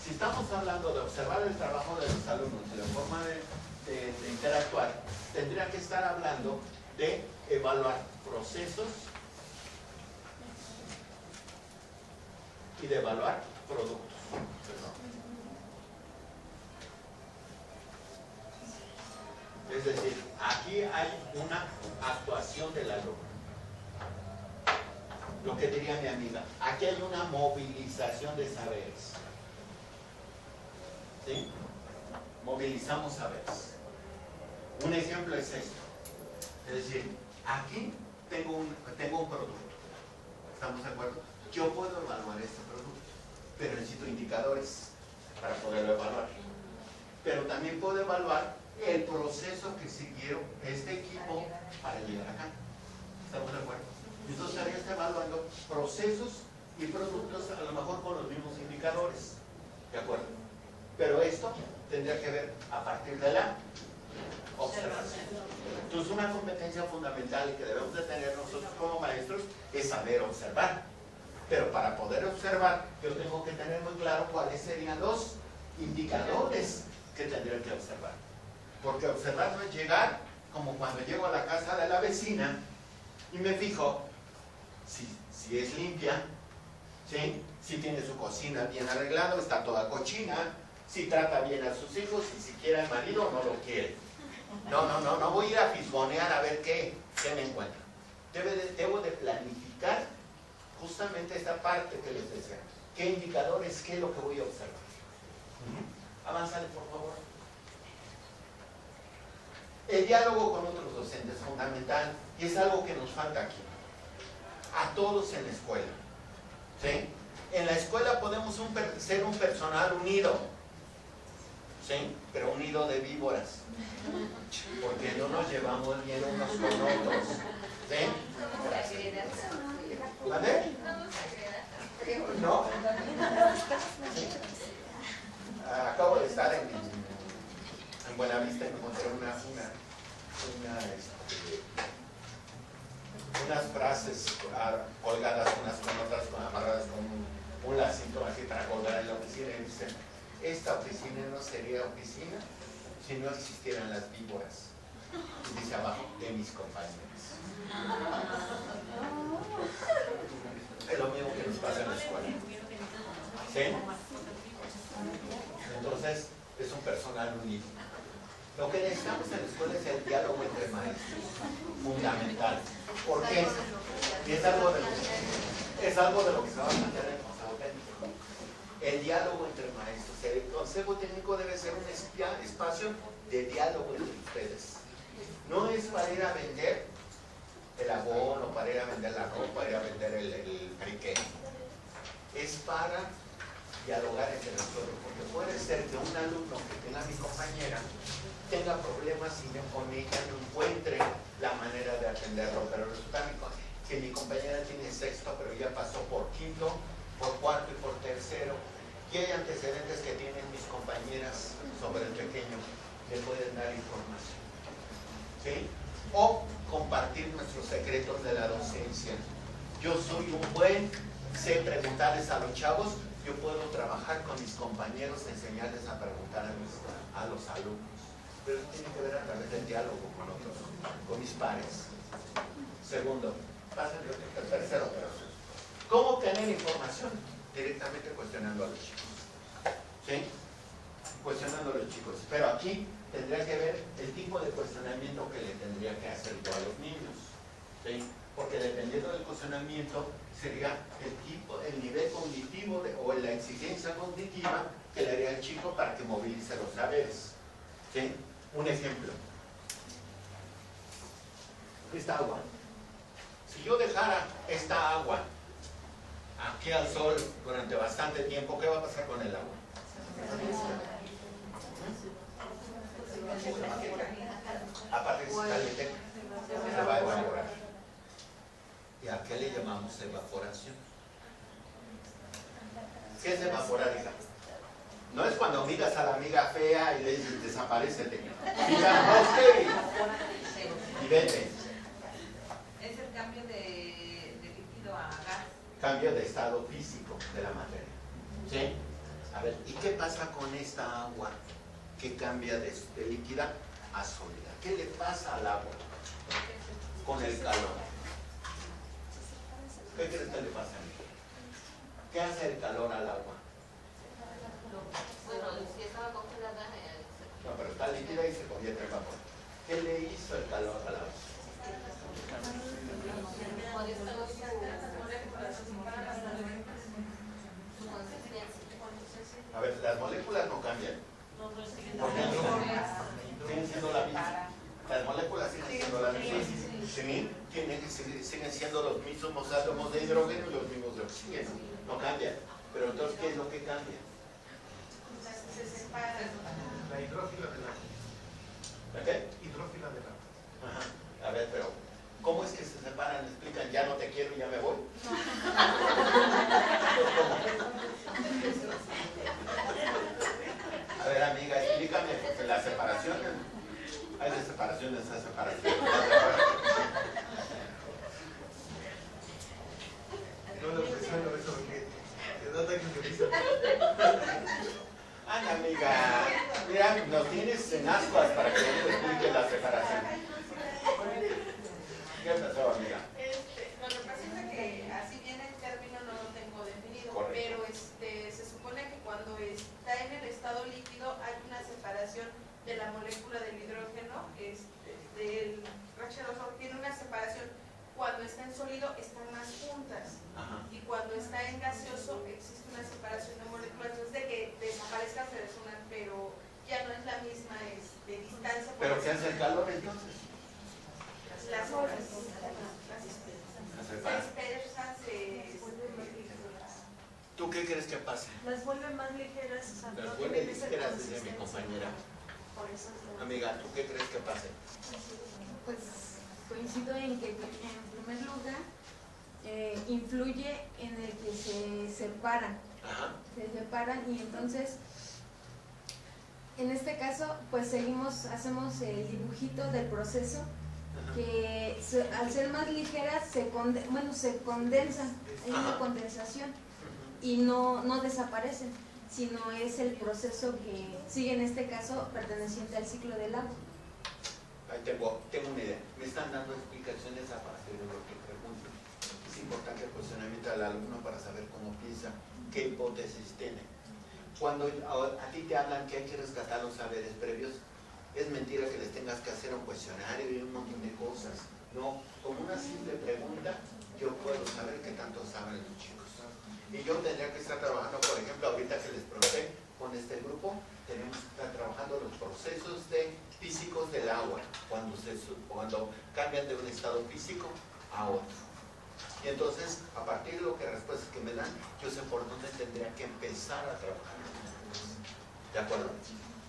Si estamos hablando de observar el trabajo de los alumnos y la forma de interactuar, tendría que estar hablando de evaluar procesos y de evaluar productos. Es decir, aquí hay una actuación del alumno. Lo que diría mi amiga, aquí hay una movilización de saberes. ¿Sí? Movilizamos saberes. Un ejemplo es esto. Es decir, aquí tengo un producto. ¿Estamos de acuerdo? Yo puedo evaluar este producto, pero necesito indicadores para poderlo evaluar. Pero también puedo evaluar el proceso que siguió este equipo para llegar acá. ¿Estamos de acuerdo? Entonces estaría evaluando procesos y productos a lo mejor con los mismos indicadores. ¿De acuerdo? Pero esto tendría que ver a partir de la observación. Entonces una competencia fundamental que debemos de tener nosotros como maestros es saber observar. Pero para poder observar, yo tengo que tener muy claro cuáles serían los indicadores que tendría que observar. Porque observar no es llegar como cuando llego a la casa de la vecina y me fijo si es limpia, ¿sí? Si tiene su cocina bien arreglada, está toda cochina, si trata bien a sus hijos, si siquiera el marido no lo quiere. No voy a ir a fisgonear a ver qué me encuentro. Debo de planificar justamente esta parte que les decía. ¿Qué indicadores, qué es lo que voy a observar? Avánzale, por favor. El diálogo con otros docentes es fundamental y es algo que nos falta aquí. A todos en la escuela. ¿Sí? En la escuela podemos ser un personal unido. ¿Sí? Pero unido de víboras. Porque no nos llevamos bien unos con otros. ¿Sí? ¿Vale? ¿No? Acabo de estar en Buenavista y me encontré unas frases colgadas unas con otras, amarradas con un lacito así para colgar en la oficina y dicen: esta oficina no sería oficina si no existieran las víboras. Y dice abajo: de mis compañeros. Es lo mismo que nos pasa en la escuela. ¿Sí? Entonces, es un personal unido. Lo que necesitamos en la escuela es el diálogo entre maestros. Fundamental. ¿Por qué? Es algo de lo que se va a plantear en el consejo técnico. El diálogo entre maestros. El consejo técnico debe ser un espacio de diálogo entre ustedes. No es para ir a vender el abono, para ir a vender la ropa, para ir a vender el criqué. Es para dialogar entre nosotros, porque puede ser que un alumno que tenga a mi compañera tenga problemas y con ella no encuentre la manera de atenderlo, pero resulta Si mi compañera tiene sexto, pero ya pasó por quinto, por cuarto y por tercero, y hay antecedentes que tienen mis compañeras sobre el pequeño, le pueden dar información. ¿Sí? O compartir nuestros secretos de la docencia. Yo soy un buen, sé preguntarles a los chavos, yo puedo trabajar con mis compañeros, enseñarles a preguntar a los alumnos. Pero tiene que ver a través del diálogo con otros, con mis pares. Segundo, pásenle el tercero, pero ¿cómo obtener información? Directamente cuestionando a los chicos. ¿Sí? Cuestionando a los chicos. Pero aquí tendría que ver el tipo de cuestionamiento que le tendría que hacer yo a los niños. ¿Sí? Porque dependiendo del cuestionamiento sería el nivel cognitivo o la exigencia cognitiva que le haría al chico para que movilice los saberes. ¿Sí? Un ejemplo. Esta agua. Si yo dejara esta agua aquí al sol durante bastante tiempo, ¿qué va a pasar con el agua? Aparte que se caliente, se va a evaporar. ¿Y a qué le llamamos evaporación? ¿Qué es evaporar, hija? No es cuando miras a la amiga fea y le dices, desaparécete. Mira, y vete. Es el cambio de líquido a gas. Cambio de estado físico de la materia. ¿Sí? A ver, ¿y qué pasa con esta agua que cambia de líquida a sólida? ¿Qué le pasa al agua con el calor? ¿Qué crees que le pasa a mí? ¿Qué hace el calor al agua? Bueno, si estaba congelada, No, pero está líquida y se convierte en vapor. ¿Qué le hizo el calor al agua? A ver, las moléculas no cambian. Porque siguen siendo la misma. Las moléculas siguen siendo las mismas. ¿Sí? Siguen siendo los mismos átomos de hidrógeno y los mismos de oxígeno. No cambian. Pero entonces, ¿qué es lo que cambia? se separa. La hidrófila del agua. ¿La qué? Hidrófila del agua. Ajá. A ver, pero ¿cómo es que se separan? ¿Explican ya no te quiero y ya me voy? A ver, amiga, explícame, porque la separación, hay de separaciones a separaciones. No lo presiono eso porque te da ataques de risa. Anda, amiga, mira, nos tienes en ascuas para que yo te explique la separación. ¿Qué pasó, amiga? Lo que pasa es que así bien el término no lo tengo definido, correcto. pero se supone que cuando está en el estado líquido hay una separación de la molécula del hidrógeno, del H2O, tiene una separación. Cuando está en sólido están más juntas. Ajá. Y cuando está en gaseoso existe una separación de moléculas, entonces de que desaparezcan se desunan, pero ya no es la misma distancia. ¿Pero qué hace el calor entonces? Las horas Se se separa. dispersan, ¿Tú qué crees que pase? Las vuelve más ligeras. O sea, Las no vuelve tienen esa ligeras, dice mi consistencia. compañera. Por eso es Amiga, ¿tú qué crees que pase? Pues coincido en que en primer lugar influye en el que se separan. Ajá. Se separan y entonces en este caso pues hacemos el dibujito del proceso que al ser más ligeras se condensan, hay una Ajá. condensación y no desaparecen, sino es el proceso que sigue en este caso perteneciente al ciclo del agua. Ahí tengo una idea. Me están dando explicaciones a partir de lo que pregunto. Es importante el cuestionamiento al alumno para saber cómo piensa, qué hipótesis tiene. Cuando a ti te hablan que hay que rescatar los saberes previos, es mentira que les tengas que hacer un cuestionario y un montón de cosas. No, con una simple pregunta yo puedo saber qué tanto saben los chicos. Y yo tendría que estar trabajando, por ejemplo, ahorita que les pregunté con este grupo, tenemos que estar trabajando los procesos físicos del agua, cuando cambian de un estado físico a otro. Y entonces, a partir de lo que respuestas que me dan, yo sé por dónde tendría que empezar a trabajar. ¿De acuerdo?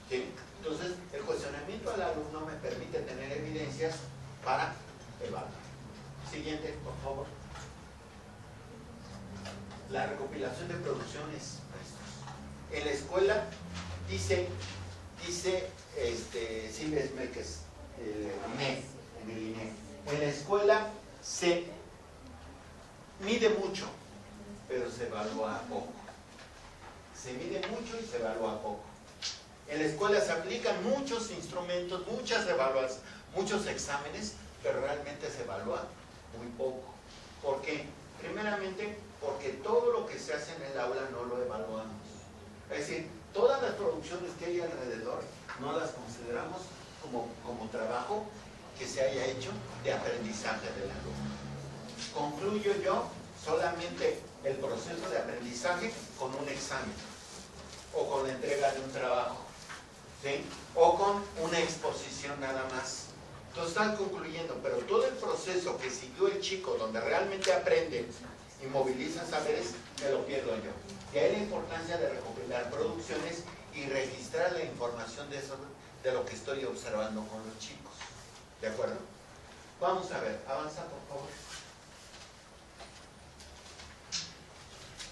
¿Sí? Entonces, el cuestionamiento al alumno me permite tener evidencias para evaluar. Siguiente, por favor. La recopilación de producciones, maestros. En la escuela dice Silvia Esmerques, en el INE. En la escuela se mide mucho, pero se evalúa poco. Se mide mucho y se evalúa poco. En la escuela se aplican muchos instrumentos, muchas evaluaciones, muchos exámenes, pero realmente se evalúa muy poco. ¿Por qué? Primeramente, porque todo lo que se hace en el aula no lo evaluamos. Es decir, todas las producciones que hay alrededor no las consideramos como trabajo que se haya hecho de aprendizaje del alumno. Concluyo yo solamente el proceso de aprendizaje con un examen o con la entrega de un trabajo, ¿sí? O con una exposición nada más. Entonces están concluyendo, pero todo el proceso que siguió el chico donde realmente aprende y moviliza saberes, me lo pierdo yo. Y ahí la importancia de recopilar producciones y registrar la información de eso, de lo que estoy observando con los chicos. ¿De acuerdo? Vamos a ver, avanza por favor.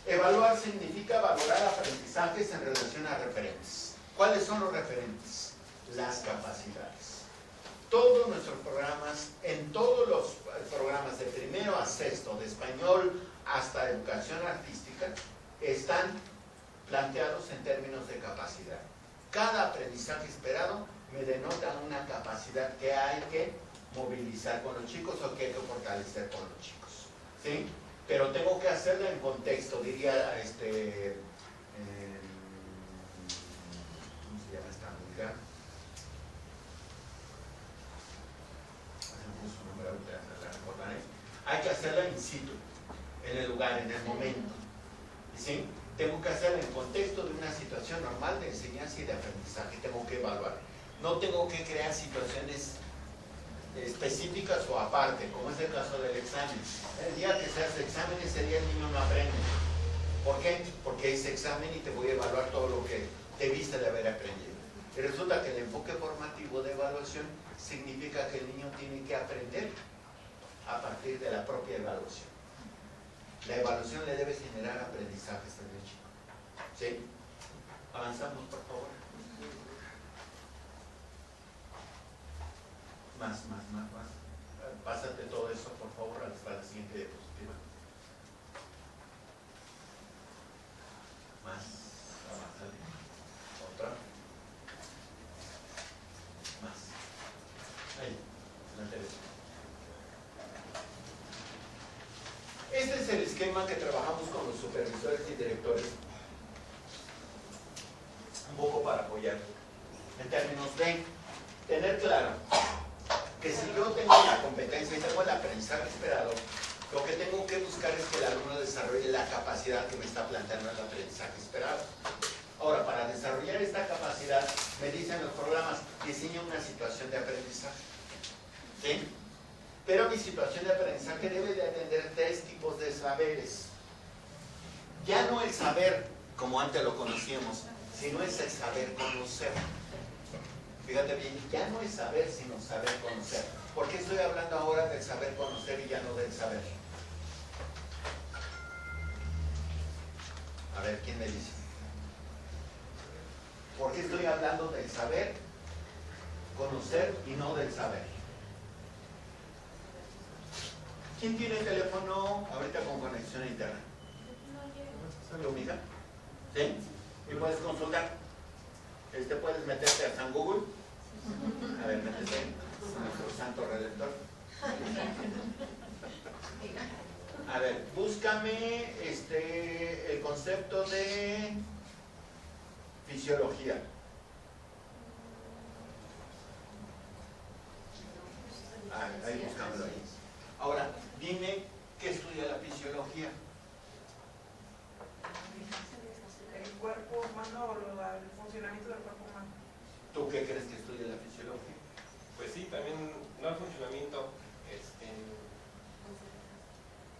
Evaluar significa valorar aprendizajes en relación a referentes. ¿Cuáles son los referentes? Las capacidades. Todos nuestros programas, en todos los programas de primero a sexto, de español hasta educación artística, están planteados en términos de capacidad. Cada aprendizaje esperado me denota una capacidad que hay que movilizar con los chicos o que hay que fortalecer con los chicos, ¿sí? Pero tengo que hacerlo en contexto, diría ¿cómo se llama esta amiga? Su nombre ahorita la recordaré. Hay que hacerla in situ, en el lugar, en el momento, ¿sí? Tengo que hacerla en contexto de una situación normal de enseñanza y de aprendizaje, tengo que evaluar. No tengo que crear situaciones específicas o aparte, como es el caso del examen. El día que se hace examen, ese día el niño no aprende. ¿Por qué? Porque es examen y te voy a evaluar todo lo que debiste de haber aprendido. Y resulta que el enfoque formativo de evaluación significa que el niño tiene que aprender a partir de la propia evaluación. La evaluación le debe generar aprendizajes en el chico. ¿Sí? Avanzamos, por favor. Más. Pásate todo eso, por favor, hasta la siguiente diapositiva. Más. Avánzale. Otra. Más. Ahí. La televisión. Este es el esquema que trabajamos con los supervisores y directores. Un poco para apoyar. En términos de tener claro que si yo tengo la competencia y tengo el aprendizaje esperado, lo que tengo que buscar es que el alumno desarrolle la capacidad que me está planteando el aprendizaje esperado. Ahora, para desarrollar esta capacidad, me dicen los programas, diseña una situación de aprendizaje. ¿Sí? Pero mi situación de aprendizaje debe de atender 3 tipos de saberes. Ya no el saber, como antes lo conocíamos, sino es el saber conocer. Fíjate bien, ya no es saber, sino saber conocer. ¿Por qué estoy hablando ahora del saber conocer y ya no del saber? A ver, ¿quién me dice? ¿Por qué estoy hablando del saber conocer y no del saber? ¿Quién tiene teléfono ahorita con conexión a internet? ¿Tu amiga? ¿Sí? ¿Y puedes consultar? ¿Puedes meterte a San Google? A ver, métete a nuestro santo redentor. A ver, búscame el concepto de fisiología. Ahí buscámoslo ahí. Ahora, dime qué estudia la fisiología. El cuerpo humano o el funcionamiento del cuerpo humano. ¿Tú qué crees que estudia la fisiología? Pues sí, también, no el funcionamiento,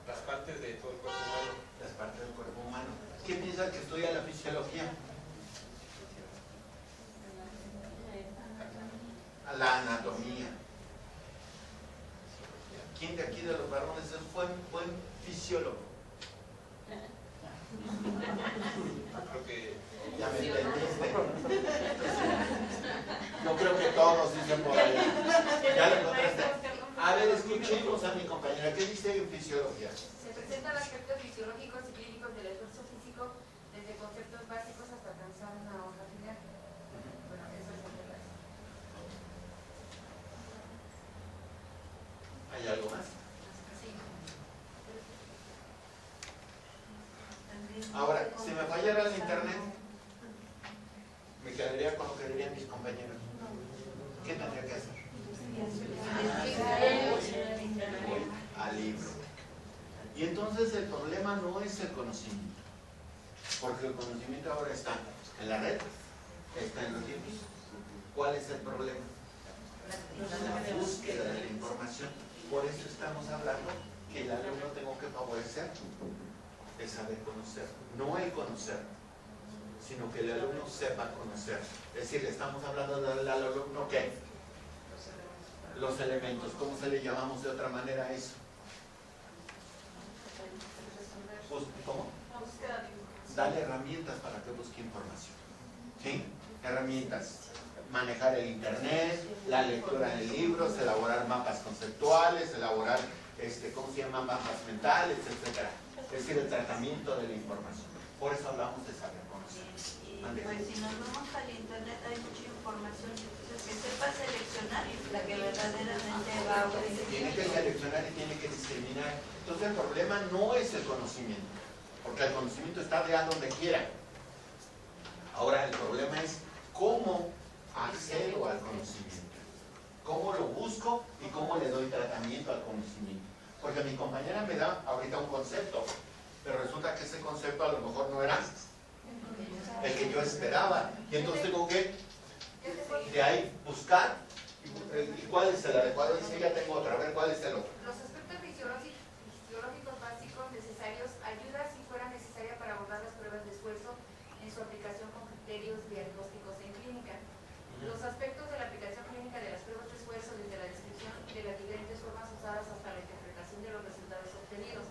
las partes de todo el cuerpo humano. Las partes del cuerpo humano. ¿Qué piensas que estudia la fisiología? La anatomía. ¿Quién de aquí de los varones es buen fisiólogo? Creo que Ya me entendiste. Yo creo que todos dicen por ahí. ¿Ya lo encontraste? A ver, escuchemos a mi compañera. ¿Qué dice en fisiología? Se presentan aspectos fisiológicos y clínicos del esfuerzo físico, desde conceptos básicos hasta alcanzar una hoja final. Bueno, eso es lo que ¿Hay algo más? sí. Ahora, si me fallara el internet, me quedaría con lo que dirían mis compañeros. ¿Qué tendría que hacer? Voy al libro. Y entonces el problema no es el conocimiento, porque el conocimiento ahora está en la red, está en los libros. ¿Cuál es el problema? La búsqueda de la información. Por eso estamos hablando que el alumno tengo que favorecer el saber conocer, no el conocer, sino que el alumno sepa conocer. Es decir, estamos hablando del alumno ¿qué? Los elementos. ¿Cómo se le llamamos de otra manera a eso? ¿Cómo? Dale herramientas para que busque información. ¿Sí? Herramientas. Manejar el internet, la lectura de libros, elaborar mapas conceptuales, elaborar, ¿cómo se llama? Mapas mentales, etc. Es decir, el tratamiento de la información. Por eso hablamos de saber conocer. Pues si nos vamos al internet hay mucha información, entonces que sepa seleccionar la que verdaderamente va a ofrecer. Tiene que seleccionar y tiene que discriminar. Entonces el problema no es el conocimiento, porque el conocimiento está de a donde quiera. Ahora el problema es cómo accedo al conocimiento, cómo lo busco y cómo le doy tratamiento al conocimiento. Porque mi compañera me da ahorita un concepto, pero resulta que ese concepto a lo mejor no era el que yo esperaba. Y entonces tengo que de ahí buscar y cuál es el adecuado. Y si ya tengo otra, a ver cuál es el otro. Los aspectos fisiológicos básicos necesarios, ayuda si fuera necesaria para abordar las pruebas de esfuerzo en su aplicación con criterios diagnósticos en clínica. Los aspectos de la aplicación clínica de las pruebas de esfuerzo, desde la descripción de las diferentes formas usadas hasta la interpretación de los resultados obtenidos.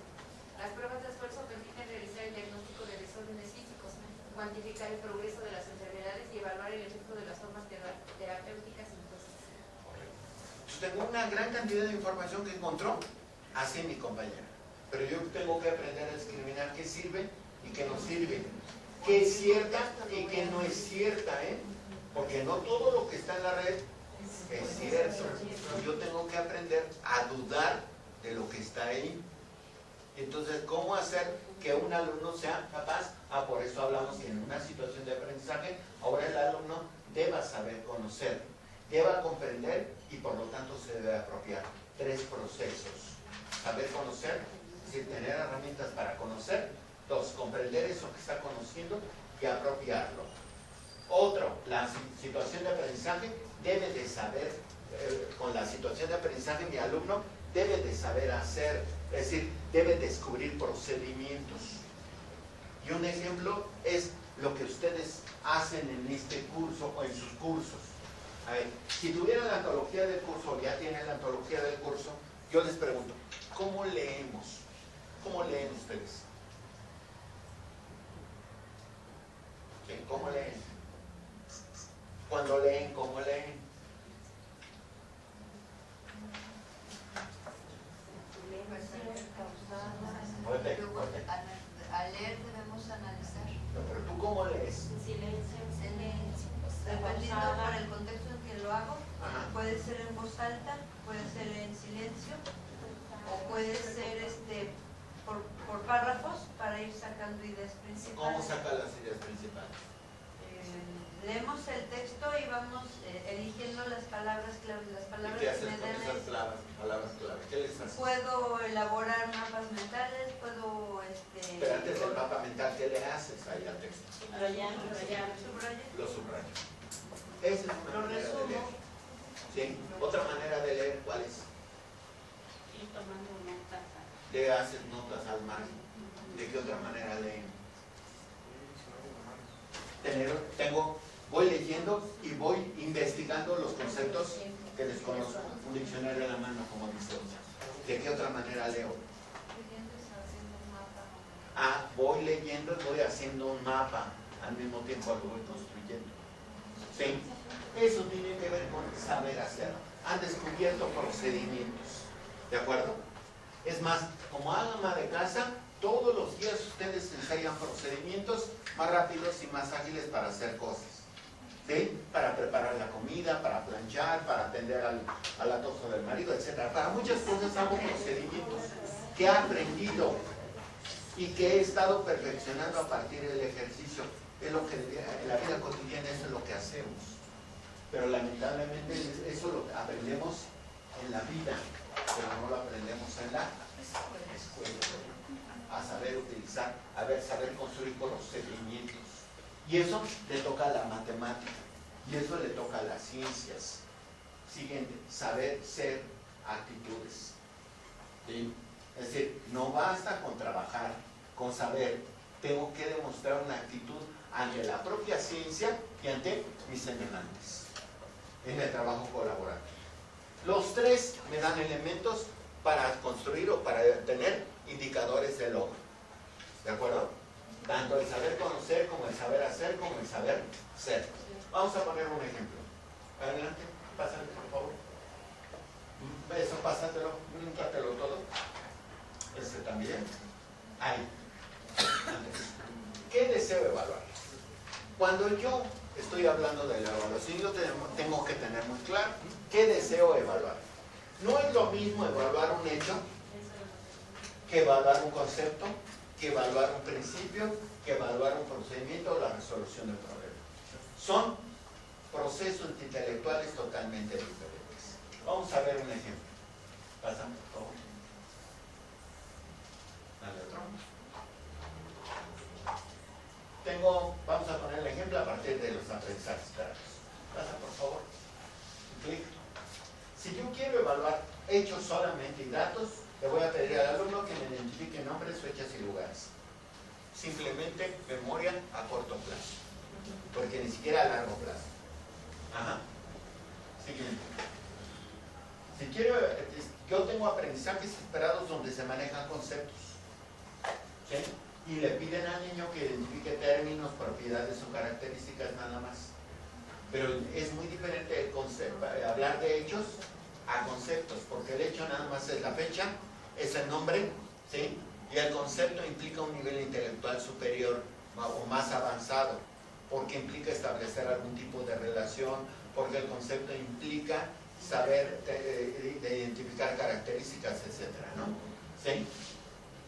Las pruebas de esfuerzo permiten realizar el diagnóstico de desórdenes físicos, cuantificar el progreso de las enfermedades y evaluar el efecto de las formas terapéuticas impuestas. Yo tengo una gran cantidad de información que encontró así mi compañera, pero yo tengo que aprender a discriminar qué sirve y qué no sirve, qué es cierta y qué no es cierta, porque no todo lo que está en la red es cierto. Yo tengo que aprender a dudar de lo que está ahí. Entonces, ¿cómo hacer que un alumno sea capaz? Por eso hablamos que en una situación de aprendizaje, ahora el alumno deba saber conocer, deba comprender y por lo tanto se debe apropiar. 3 procesos. Saber conocer, es decir, tener herramientas para conocer. 2, comprender eso que está conociendo y apropiarlo. Otro, la situación de aprendizaje debe de saber, con la situación de aprendizaje mi alumno debe de saber hacer, es decir, debe descubrir procedimientos. Y un ejemplo es lo que ustedes hacen en este curso o en sus cursos. A ver, si tuvieran la antología del curso, ya tienen la antología del curso, yo les pregunto, ¿cómo leemos? ¿Cómo leen ustedes? ¿Sí? ¿Cómo leen? Cuando leen, ¿cómo leen? Fuerte, Luego, fuerte. al leer debemos analizar. No, pero tú ¿cómo lees? Dependiendo por el contexto en que lo hago, Ajá. puede ser en voz alta, puede ser en silencio, o puede ser por párrafos para ir sacando ideas principales. ¿Cómo saca las ideas principales? Leemos el texto y vamos eligiendo las palabras clave. Las ¿Y palabras qué que haces me con dan esas palabras clave? ¿Qué les haces? puedo elaborar mapas mentales, puedo Pero antes del mapa mental, ¿qué le haces ahí al texto? subrayar. Lo subrayo. Esa es una Lo manera de resumo. leer. ¿Sí? Otra manera de leer, ¿cuál es? Ir tomando notas. Le haces notas al margen. ¿De qué otra manera leen? Tengo Voy leyendo y voy investigando los conceptos que desconozco. Un diccionario en la mano, como dice otro. ¿De qué otra manera leo? Voy leyendo y voy haciendo un mapa. Al mismo tiempo lo voy construyendo. ¿Sí? Eso tiene que ver con saber hacer. Han descubierto procedimientos. ¿De acuerdo? Es más, como ama de casa, todos los días ustedes ensayan procedimientos más rápidos y más ágiles para hacer cosas. ¿Sí? Para preparar la comida, para planchar, para atender al atoso del marido, etc. Para muchas cosas hago procedimientos que he aprendido y que he estado perfeccionando a partir del ejercicio. Es lo que en la vida cotidiana eso es lo que hacemos. Pero lamentablemente eso lo aprendemos en la vida, pero no lo aprendemos en la escuela. A saber utilizar, saber construir procedimientos. Y eso le toca a la matemática, y eso le toca a las ciencias. Siguiente, saber ser actitudes. ¿Sí? Es decir, no basta con trabajar, con saber, tengo que demostrar una actitud ante la propia ciencia y ante mis semejantes en el trabajo colaborativo. Los tres me dan elementos para construir o para tener indicadores de logro. ¿De acuerdo? Tanto el saber conocer, como el saber hacer, como el saber ser. Vamos a poner un ejemplo. Adelante, pásale por favor. Eso, pásatelo, bríntatelo todo. Este también. Ahí. ¿Qué deseo evaluar? Cuando yo estoy hablando de la evaluación, yo tengo que tener muy claro qué deseo evaluar. No es lo mismo evaluar un hecho que evaluar un concepto, que evaluar un principio, que evaluar un procedimiento o la resolución del problema. Son procesos intelectuales totalmente diferentes. Vamos a ver un ejemplo. Pásame, por favor. Dale otro. Vamos a poner el ejemplo a partir de los aprendizajes claros. Pasa, por favor. Clic. Si yo quiero evaluar hechos solamente y datos, le voy a pedir al alumno que me identifique nombres, fechas y lugares. Simplemente memoria a corto plazo, porque ni siquiera a largo plazo. Ajá. Siguiente. Si quiero, yo tengo aprendizajes esperados donde se manejan conceptos. ¿Sí? Y le piden al niño que identifique términos, propiedades o características nada más. Pero es muy diferente el concepto, hablar de hechos a conceptos, porque el hecho nada más es la fecha, es el nombre, ¿sí? Y el concepto implica un nivel intelectual superior o más avanzado, porque implica establecer algún tipo de relación, porque el concepto implica saber de identificar características, etcétera, ¿no? ¿Sí?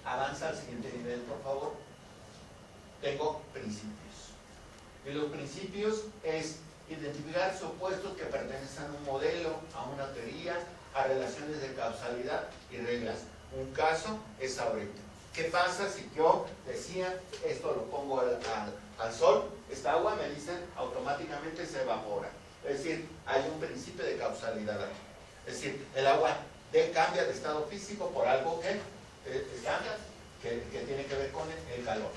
Avanza al siguiente nivel, por favor. Tengo principios. Y los principios es identificar supuestos que pertenecen a un modelo, a una teoría, a relaciones de causalidad y reglas. Un caso es ahorita. ¿Qué pasa si yo decía, esto lo pongo al sol, esta agua, me dicen, automáticamente se evapora? Es decir, hay un principio de causalidad aquí. Es decir, el agua cambia de estado físico por algo que tiene que ver con el calor.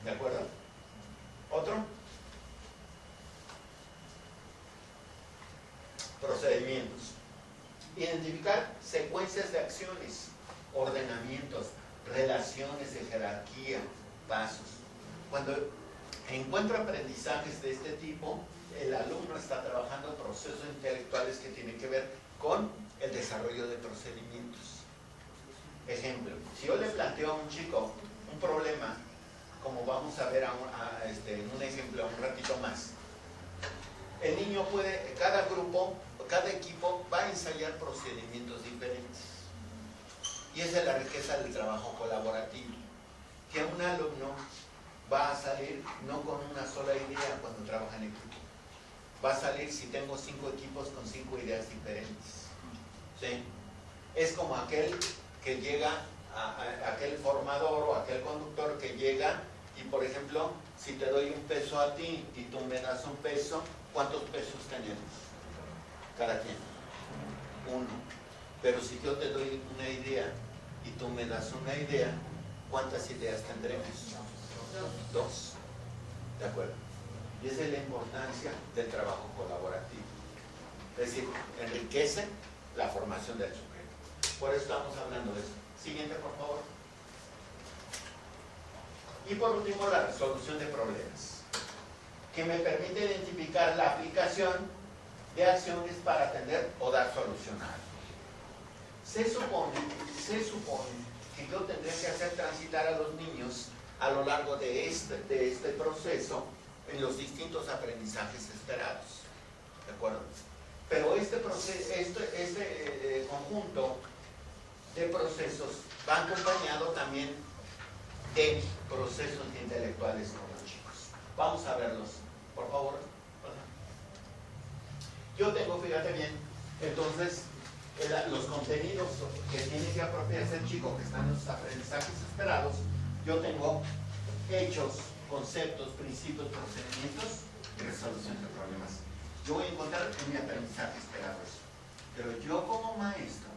¿De acuerdo? ¿Otro? Procedimientos. Identificar secuencias de acciones, ordenamientos, relaciones de jerarquía, pasos. Cuando encuentro aprendizajes de este tipo, el alumno está trabajando procesos intelectuales que tienen que ver con el desarrollo de procedimientos. Ejemplo, si yo le planteo a un chico un problema, como vamos a ver en un ejemplo un ratito más, el niño puede, cada grupo, cada equipo va a ensayar procedimientos diferentes. Y esa es la riqueza del trabajo colaborativo, que un alumno va a salir no con una sola idea cuando trabaja en equipo. Va a salir, si tengo 5 equipos, con 5 ideas diferentes. ¿Sí? Es como aquel que llega, aquel formador o aquel conductor que llega y, por ejemplo, si te doy un peso a ti y tú me das un peso, ¿cuántos pesos tenemos? Cada quien. 1. Pero si yo te doy una idea y tú me das una idea, ¿cuántas ideas tendremos? 2. ¿De acuerdo? Y esa es la importancia del trabajo colaborativo. Es decir, enriquece la formación del sujeto. Por eso estamos hablando de eso. Siguiente, por favor. Y por último, la resolución de problemas, que me permite identificar la aplicación de acciones para atender o dar solución a algo. Se supone que yo tendré que hacer transitar a los niños a lo largo de este proceso en los distintos aprendizajes esperados. ¿De acuerdo? Pero este conjunto de procesos va acompañado también de procesos intelectuales con los chicos. Vamos a verlos, por favor. Yo tengo, fíjate bien, entonces, los contenidos que tiene que apropiarse el chico que están en los aprendizajes esperados. Yo tengo hechos, conceptos, principios, procedimientos y resolución de problemas. Yo voy a encontrar en mi aprendizaje esperado eso. Pero yo como maestro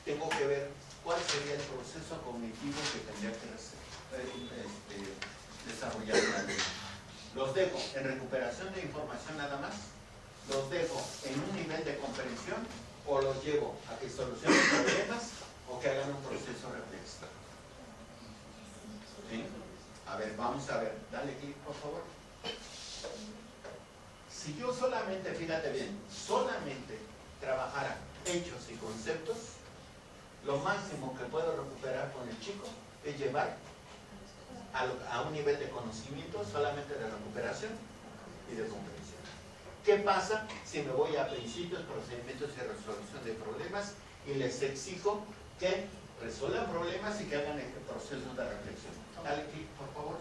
tengo que ver cuál sería el proceso cognitivo que tendría que desarrollar la ley. Los dejo en recuperación de información nada más, los dejo en un nivel de comprensión o los llevo a que solucionen problemas o que hagan un proceso reflexivo. ¿Sí? A ver, vamos a ver, dale clic por favor. Si yo solamente, fíjate bien, solamente trabajara hechos y conceptos, lo máximo que puedo recuperar con el chico es llevar a un nivel de conocimiento solamente de recuperación y de comprensión. ¿Qué pasa si me voy a principios, procedimientos y resolución de problemas y les exijo que resuelvan problemas y que hagan procesos de reflexión? Dale clic, por favor.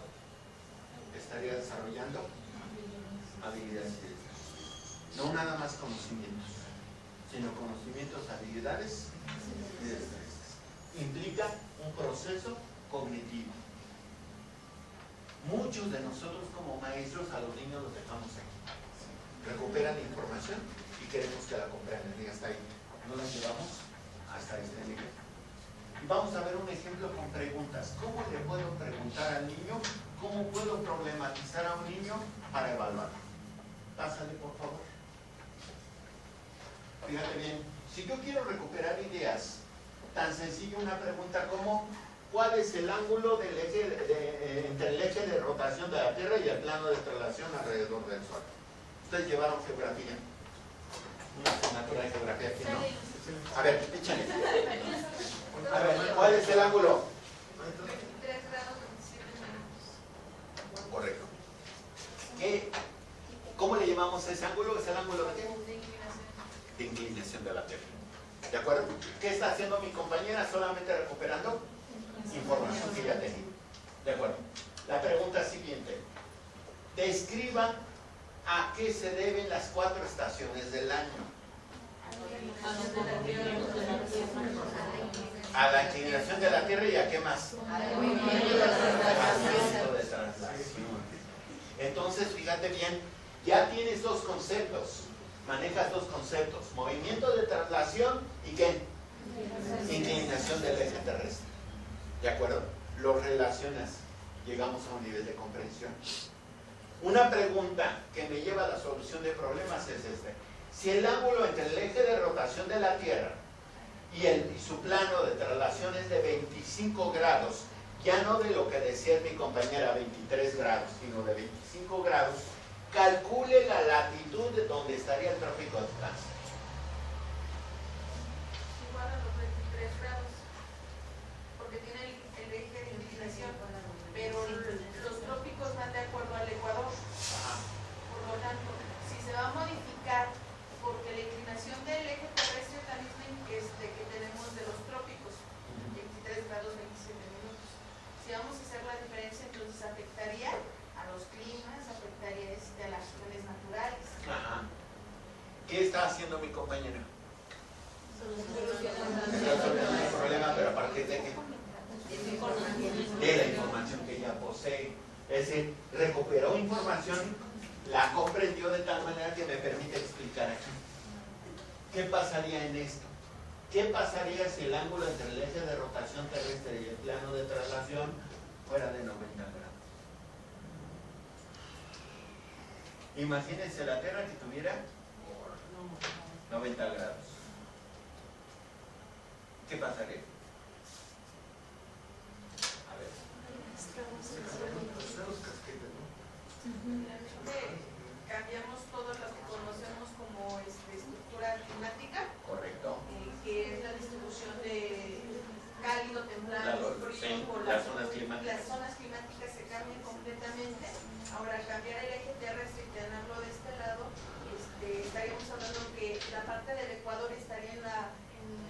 Estaría desarrollando habilidades y destrezas. No nada más conocimientos, sino conocimientos, habilidades y destrezas. Implica un proceso cognitivo. Muchos de nosotros como maestros a los niños los dejamos aquí. Recuperan información y queremos que la comprendan. Y hasta ahí. No la llevamos hasta este nivel. Y vamos a ver un ejemplo con preguntas. ¿Cómo le puedo preguntar al niño? ¿Cómo puedo problematizar a un niño para evaluarlo? Pásale, por favor. Fíjate bien. Si yo quiero recuperar ideas, tan sencillo una pregunta como ¿cuál es el ángulo del eje entre el eje de rotación de la Tierra y el plano de traslación alrededor del Sol? Ustedes llevaron geografía. Una asignatura de geografía aquí, ¿no? A ver, échale. A ver, ¿cuál es el ángulo? 23 grados 27 minutos. Correcto. ¿Cómo le llamamos ese ángulo? ¿Es el ángulo de qué? De inclinación. De inclinación de la Tierra. ¿De acuerdo? ¿Qué está haciendo mi compañera? Solamente recuperando información que ya tenía. ¿De acuerdo? La pregunta siguiente. Describan a qué se deben las 4 estaciones del año. A la inclinación de la Tierra y a qué más. Al movimiento de traslación. Entonces, fíjate bien, ya tienes 2 conceptos. Manejas 2 conceptos. Movimiento de traslación y ¿qué? Inclinación del eje terrestre. ¿De acuerdo? Los relacionas. Llegamos a un nivel de comprensión. Una pregunta que me lleva a la solución de problemas es este. Si el ángulo entre el eje de rotación de la Tierra y su plano de traslación es de 25 grados, ya no de lo que decía mi compañera 23 grados, sino de 25 grados, calcule la latitud de donde estaría el trópico de Cáncer. Igual a los 23 grados, porque tiene el eje de inclinación, pero los trópicos van de acuerdo al Ecuador. Por lo tanto, si se va a modificar, porque la inclinación del eje terrestre es la misma que tenemos de los trópicos, 23 grados 27 minutos. Si vamos a hacer la diferencia, entonces afectaría a los climas, afectaría a las zonas naturales. Ajá. ¿Qué está haciendo mi compañera? Resolviendo el problema, pero a partir de qué? De la información que ella posee. Es decir, recuperó información, la comprendió de tal manera que me permite explicar aquí. ¿Qué pasaría en esto? ¿Qué pasaría si el ángulo entre el eje de rotación terrestre y el plano de traslación fuera de 90 grados? Imagínense la Tierra que tuviera 90 grados. ¿Qué pasaría? A ver. Cambiamos todo lo que conocemos como estructura climática, Correcto. que es la distribución de cálido, templado, frío, Sí, por las zonas climáticas. Las zonas climáticas se cambian completamente. Ahora, al cambiar el eje terrestre y tenerlo de este lado, estaríamos hablando que la parte del Ecuador estaría en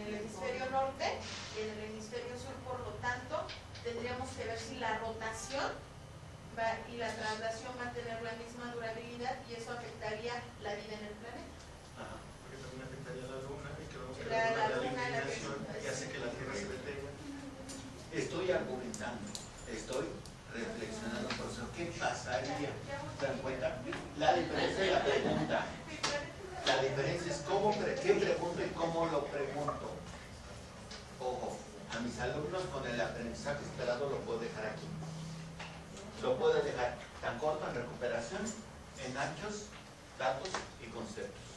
el hemisferio norte y en el hemisferio sur, por lo tanto, tendríamos que ver si la rotación y la traslación va a tener la misma durabilidad y eso afectaría la vida en el planeta. Ajá. Porque también afectaría a la luna y que vamos a La ver una luna, la inclinación que hace que la Tierra se detenga. Estoy argumentando, estoy reflexionando por eso. ¿Qué pasaría? ¿Se dan cuenta? La diferencia de la pregunta. La diferencia es qué pregunto y cómo lo pregunto. Ojo, a mis alumnos con el aprendizaje esperado lo puedo dejar aquí. Lo puedo dejar tan corto en recuperación, en hechos, datos y conceptos.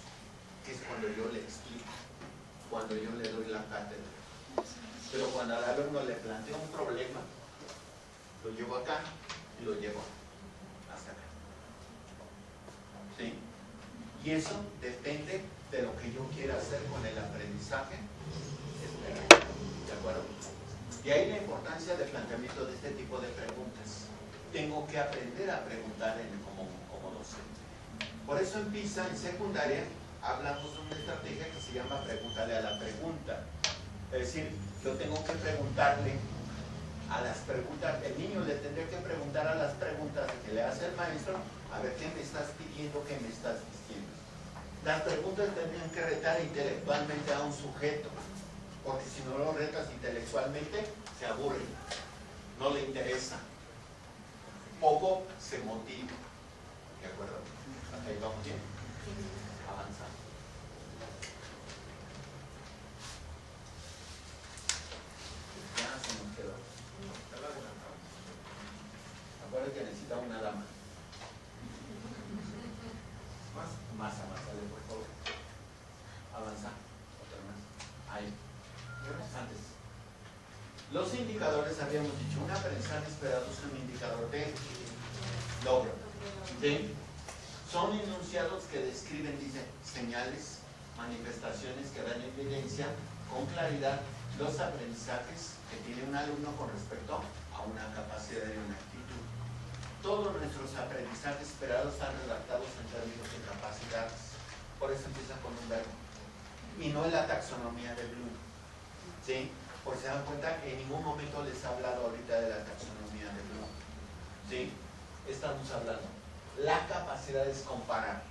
Que es cuando yo le explico, cuando yo le doy la cátedra. Pero cuando al alumno le planteo un problema, lo llevo acá y lo llevo hasta acá. ¿Sí? Y eso depende de lo que yo quiera hacer con el aprendizaje. ¿De acuerdo? Y ahí la importancia del planteamiento de este tipo de preguntas. Tengo que aprender a preguntar como docente. Por eso en PISA, en secundaria, hablamos de una estrategia que se llama pregúntale a la pregunta. Es decir, yo tengo que preguntarle a las preguntas, el niño le tendría que preguntar a las preguntas que le hace el maestro, a ver qué me estás pidiendo, qué me estás diciendo. Las preguntas tendrían que retar intelectualmente a un sujeto, porque si no lo retas intelectualmente, se aburre, no le interesa, poco se motiva. ¿De acuerdo? Ahí vamos bien. Avanzamos. Ya se nos quedó. Acuérdate que necesita una dama. Más, dale por favor. Avanza. Otra más. Ahí. Antes. Los indicadores, habíamos dicho, un aprendizaje esperado es un indicador de logro. ¿Sí? Son enunciados que describen, dice, señales, manifestaciones que dan evidencia con claridad los aprendizajes que tiene un alumno con respecto a una capacidad y una actitud. Todos nuestros aprendizajes esperados están redactados en términos de capacidades. Por eso empieza con un verbo. Y no en la taxonomía de Bloom. ¿Sí? Por si se dan cuenta que en ningún momento les he hablado ahorita de la taxonomía de Bloom. ¿Sí? Estamos hablando. La capacidad es comparar.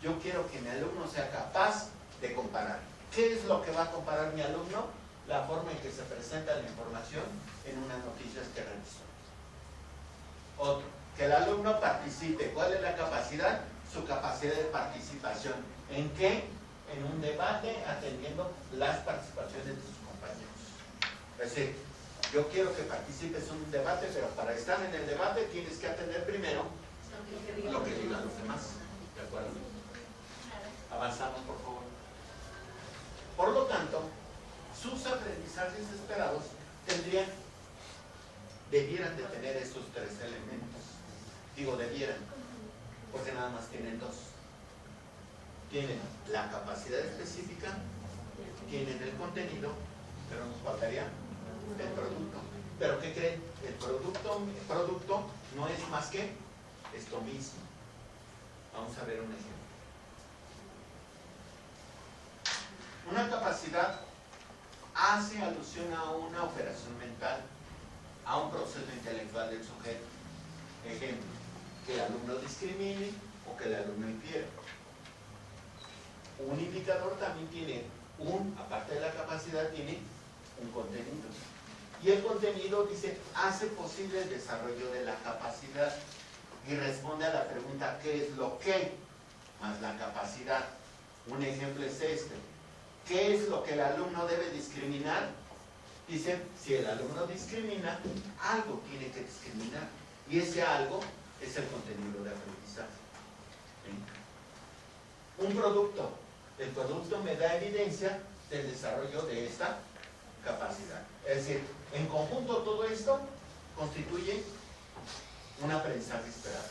Yo quiero que mi alumno sea capaz de comparar. ¿Qué es lo que va a comparar mi alumno? La forma en que se presenta la información en unas noticias que realizó. Otro, que el alumno participe. ¿Cuál es la capacidad? Su capacidad de participación. ¿En qué? En un debate, atendiendo las participaciones de sus compañeros. Es decir, yo quiero que participes en un debate, pero para estar en el debate tienes que atender primero lo que digan los demás. ¿De acuerdo? Avanzamos, por favor. Por lo tanto, sus aprendizajes esperados debieran de tener estos tres elementos. Digo debieran, porque nada más tienen dos. Tienen la capacidad específica, tienen el contenido, pero nos faltaría el producto. ¿Pero qué creen? El producto no es más que esto mismo. Vamos a ver un ejemplo. Una capacidad hace alusión a una operación mental, a un proceso intelectual del sujeto. Ejemplo, que el alumno discrimine o que el alumno infiera. Un indicador también tiene aparte de la capacidad, tiene un contenido. Y el contenido dice, hace posible el desarrollo de la capacidad y responde a la pregunta, ¿qué es lo que? Más la capacidad. Un ejemplo es este. ¿Qué es lo que el alumno debe discriminar? Dice, si el alumno discrimina, algo tiene que discriminar. Y ese algo es el contenido de aprendizaje. ¿Sí? Un producto. El producto me da evidencia del desarrollo de esta capacidad. Es decir, en conjunto todo esto constituye un aprendizaje esperado.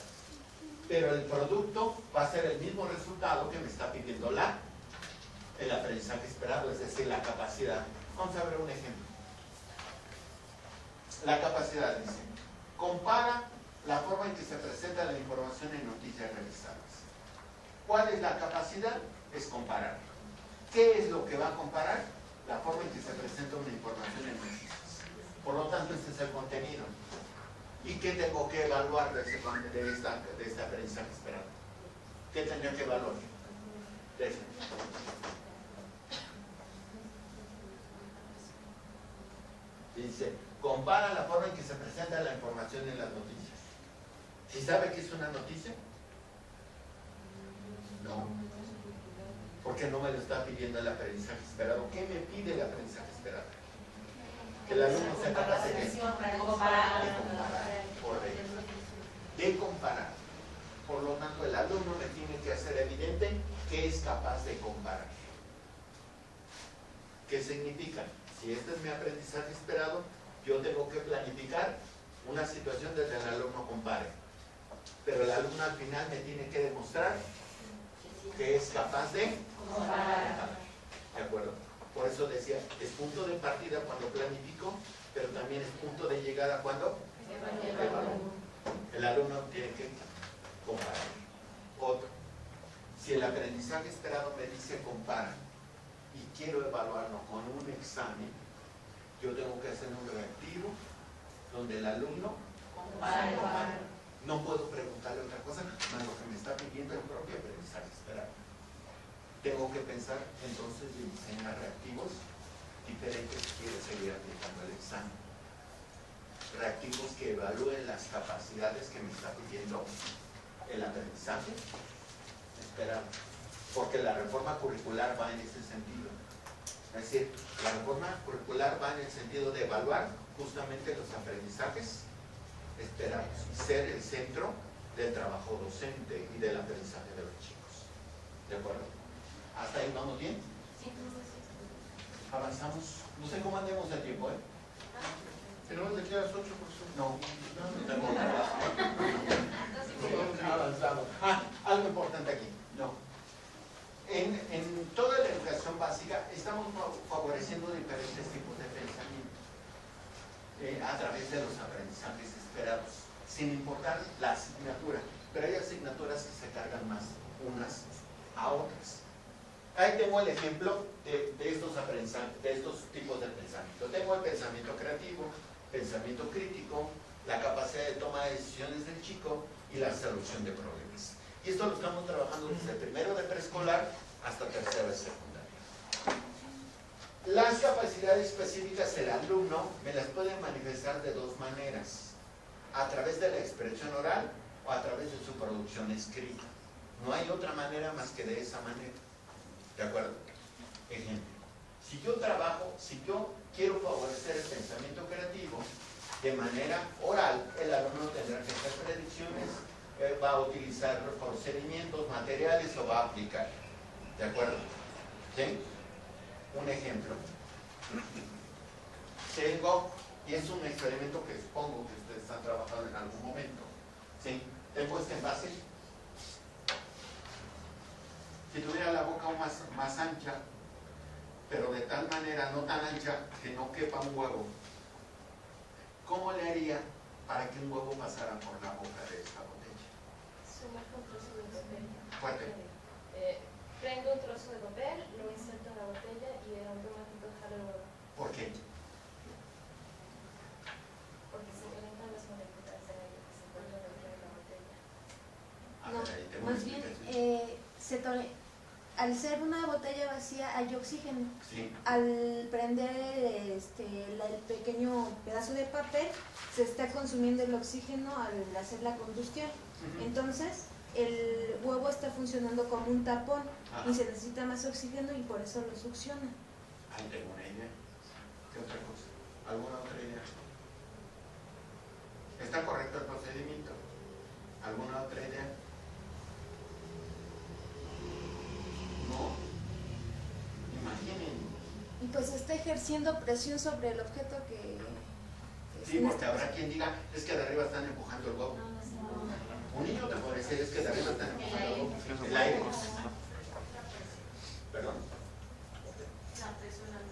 Pero el producto va a ser el mismo resultado que me está pidiendo el aprendizaje esperado, es decir, la capacidad. Vamos a ver un ejemplo. La capacidad dice, compara la forma en que se presenta la información en noticias revisadas. ¿Cuál es la capacidad? Es comparar. ¿Qué es lo que va a comparar? La forma en que se presenta una información en noticias. Por lo tanto, este es el contenido. ¿Y qué tengo que evaluar de este aprendizaje esperado? ¿Qué tendría que evaluar? Dice, compara la forma en que se presenta la información en las noticias. ¿Sí sabe qué es una noticia? No. Porque no me lo está pidiendo el aprendizaje esperado. ¿Qué me pide el aprendizaje esperado? Que el alumno sea capaz de comparar. De comparar. Por lo tanto, el alumno me tiene que hacer evidente que es capaz de comparar. ¿Qué significa? Si este es mi aprendizaje esperado, yo tengo que planificar una situación donde el alumno compare. Pero el alumno al final me tiene que demostrar que es capaz de comparar. ¿De acuerdo? Por eso decía, es punto de partida cuando planifico, pero también es punto de llegada cuando evalúo. El alumno tiene que comparar. Otro, si el aprendizaje esperado me dice compara y quiero evaluarlo con un examen, yo tengo que hacer un reactivo donde el alumno compara. No puedo preguntarle otra cosa más lo que me está pidiendo el propio aprendizaje esperado. Tengo que pensar entonces en diseñar reactivos diferentes si quiero seguir aplicando el examen. Reactivos que evalúen las capacidades que me está pidiendo el aprendizaje esperado. Porque la reforma curricular va en ese sentido. Es decir, la reforma curricular va en el sentido de evaluar justamente los aprendizajes esperados y ser el centro del trabajo docente y del aprendizaje de los chicos. ¿De acuerdo? ¿Hasta ahí vamos bien? Sí. Avanzamos. No sé cómo andemos de tiempo, ¿eh? Tenemos de aquí a las 8%. No, no tengo trabajo. Avanzamos. Algo importante aquí. No. En toda la educación básica estamos favoreciendo diferentes tipos de pensamiento a través de los aprendizajes esperados, sin importar la asignatura. Pero hay asignaturas que se cargan más unas a otras. Ahí tengo el ejemplo de estos aprendizajes, de estos tipos de pensamiento. Tengo el pensamiento creativo, pensamiento crítico, la capacidad de toma de decisiones del chico y la solución de problemas. Y esto lo estamos trabajando desde primero de preescolar hasta tercero de secundaria. Las capacidades específicas del alumno me las pueden manifestar de dos maneras: a través de la expresión oral o a través de su producción escrita. No hay otra manera más que de esa manera. ¿De acuerdo? Ejemplo. Si yo quiero favorecer el pensamiento creativo de manera oral, el alumno tendrá que hacer predicciones, va a utilizar procedimientos, materiales, lo va a aplicar. ¿De acuerdo? ¿Sí? Un ejemplo. Tengo, y es un experimento que supongo que ustedes están trabajando en algún momento. ¿Sí? Tengo este envase. Si tuviera la boca aún más ancha, pero de tal manera no tan ancha que no quepa un huevo, ¿cómo le haría para que un huevo pasara por la boca de esta botella? Sumarlo un trozo de papel. Fuerte. Prendo un trozo de papel, lo inserto en la botella y en automático jalo el huevo. ¿Por qué? Porque se calientan las moléculas de aire que se encuentran dentro de la botella. A No, ver, ahí tengo más una bien, explicación. al ser una botella vacía hay oxígeno. Sí. Al prender el pequeño pedazo de papel, se está consumiendo el oxígeno al hacer la combustión. Entonces, el huevo está funcionando como un tapón y se necesita más oxígeno y por eso lo succiona. Ahí tengo una idea. ¿Qué otra cosa? ¿Alguna otra idea? ¿Está correcto el procedimiento? ¿Alguna otra idea? ¿no? Imaginen. Y pues está ejerciendo presión sobre el objeto que Sí, porque habrá quien diga, es que de arriba están empujando el huevo. Un niño te puede decir, es que de arriba están empujando el huevo. El aire. Perdón.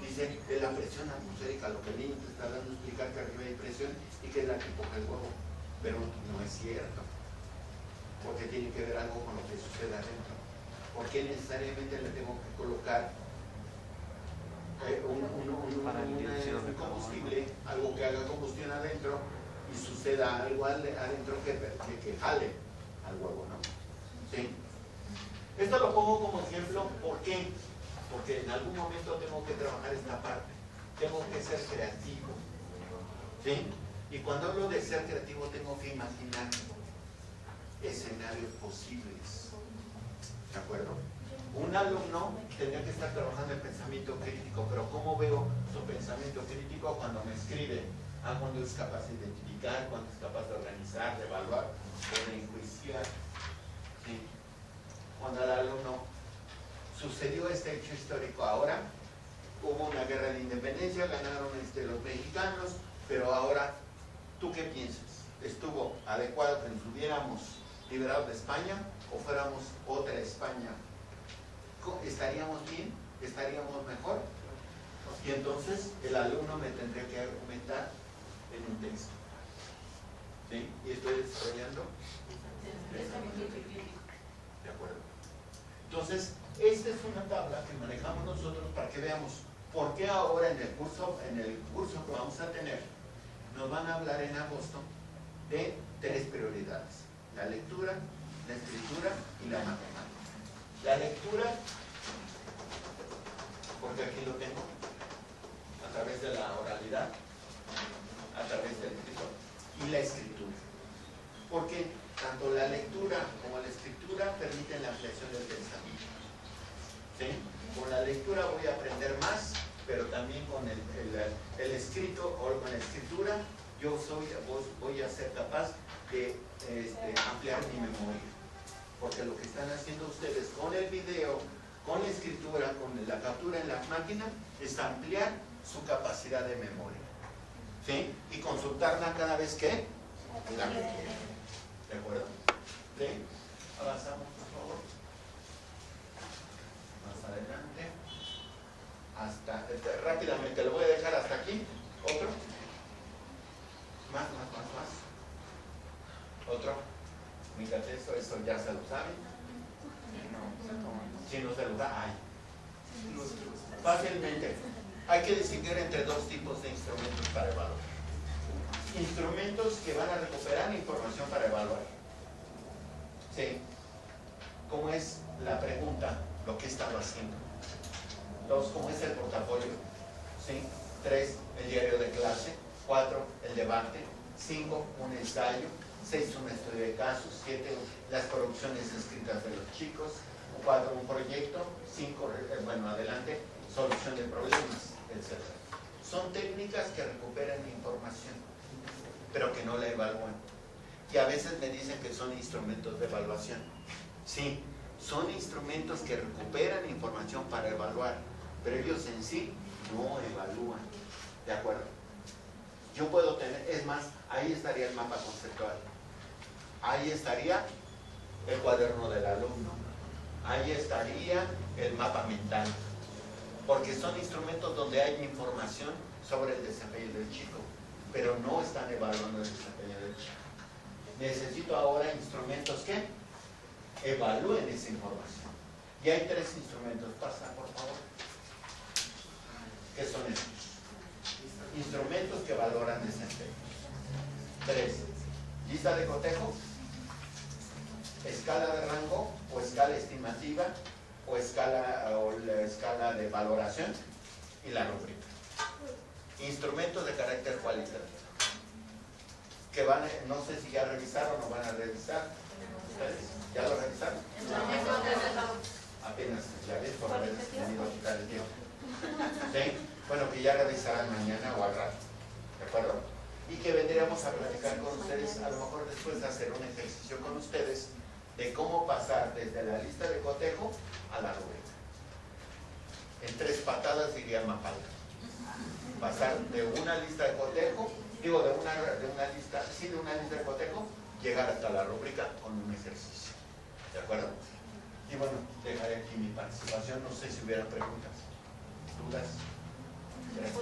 Dice, de la presión atmosférica, lo que el niño te está dando a explicar que arriba hay presión y que es la que empuja el huevo. Pero no es cierto. Porque tiene que ver algo con lo que sucede adentro. ¿Por qué necesariamente le tengo que colocar un combustible, algo que haga combustión adentro y suceda algo adentro que jale al huevo, ¿no? ¿Sí? Esto lo pongo como ejemplo, ¿por qué? Porque en algún momento tengo que trabajar esta parte, tengo que ser creativo, ¿sí? Y cuando hablo de ser creativo tengo que imaginar escenarios posibles, ¿de acuerdo? Un alumno tendría que estar trabajando el pensamiento crítico, pero ¿cómo veo su pensamiento crítico cuando me escribe? Cuando es capaz de identificar, cuando es capaz de organizar, de evaluar o de enjuiciar. ¿Sí? Cuando al alumno sucedió este hecho histórico ahora, hubo una guerra de independencia, ganaron los mexicanos, pero ahora, ¿tú qué piensas? ¿Estuvo adecuado que nos hubiéramos liberado de España o fuéramos otra España? ¿Estaríamos bien? ¿Estaríamos mejor? Y entonces el alumno me tendría que argumentar en un texto. ¿Sí? Y estoy desarrollando. ¿De acuerdo? Entonces, esta es una tabla que manejamos nosotros para que veamos por qué ahora en el curso que vamos a tener, nos van a hablar en agosto de 3 prioridades: la lectura, la escritura y la matemática. La lectura, porque aquí lo tengo, a través de la oralidad, a través del escritor, y la escritura. Porque tanto la lectura como la escritura permiten la ampliación del pensamiento. ¿Sí? Con la lectura voy a aprender más, pero también con el escrito o con la escritura voy a ser capaz de ampliar mi memoria. Porque lo que están haciendo ustedes con el video, con la escritura, con la captura en la máquina, es ampliar su capacidad de memoria. ¿Sí? Y consultarla cada vez que la requieren. ¿De acuerdo? ¿Sí? Avanzamos, por favor. Más adelante. Rápidamente, lo voy a dejar hasta aquí. Otro. Más. Otro. Fíjate, eso ya se lo saben. Si no se lo da, ay. Fácilmente. Hay que distinguir entre 2 tipos de instrumentos para evaluar. Instrumentos que van a recuperar información para evaluar. ¿Sí? ¿Cómo es la pregunta? Lo que he estado haciendo. 2, ¿cómo es el portafolio? ¿Sí? 3, el diario de clase. 4, el debate. 5, un ensayo. 6, un estudio de casos. 7, las producciones escritas de los chicos. 4, un proyecto. 5, adelante, solución de problemas, etc. Son técnicas que recuperan información, pero que no la evalúan. Y a veces me dicen que son instrumentos de evaluación. Sí, son instrumentos que recuperan información para evaluar, pero ellos en sí no evalúan. ¿De acuerdo? Yo puedo tener, es más, ahí estaría el mapa conceptual. Ahí estaría el cuaderno del alumno. Ahí estaría el mapa mental. Porque son instrumentos donde hay información sobre el desempeño del chico, pero no están evaluando el desempeño del chico. Necesito ahora instrumentos que evalúen esa información. Y hay 3 instrumentos. Pasa, por favor. ¿Qué son estos? Instrumentos que valoran desempeño. 3. Lista de cotejo, escala de rango o escala estimativa o la escala de valoración y la rúbrica. Instrumentos de carácter cualitativo que no sé si ya revisaron o van a revisar. ¿Ustedes ya lo revisaron? Apenas, ya ves, por haber tenido que quitar el tiempo. ¿Sí? Bueno, que ya revisarán mañana o al rato. ¿De acuerdo? Y que vendríamos a platicar con ustedes, a lo mejor después de hacer un ejercicio con ustedes, de cómo pasar desde la lista de cotejo a la rúbrica. En 3 patadas diría Mapalda. Pasar de una lista de cotejo, digo, de una lista de cotejo, llegar hasta la rúbrica con un ejercicio. ¿De acuerdo? Y bueno, dejaré aquí mi participación. No sé si hubiera preguntas, dudas. Gracias.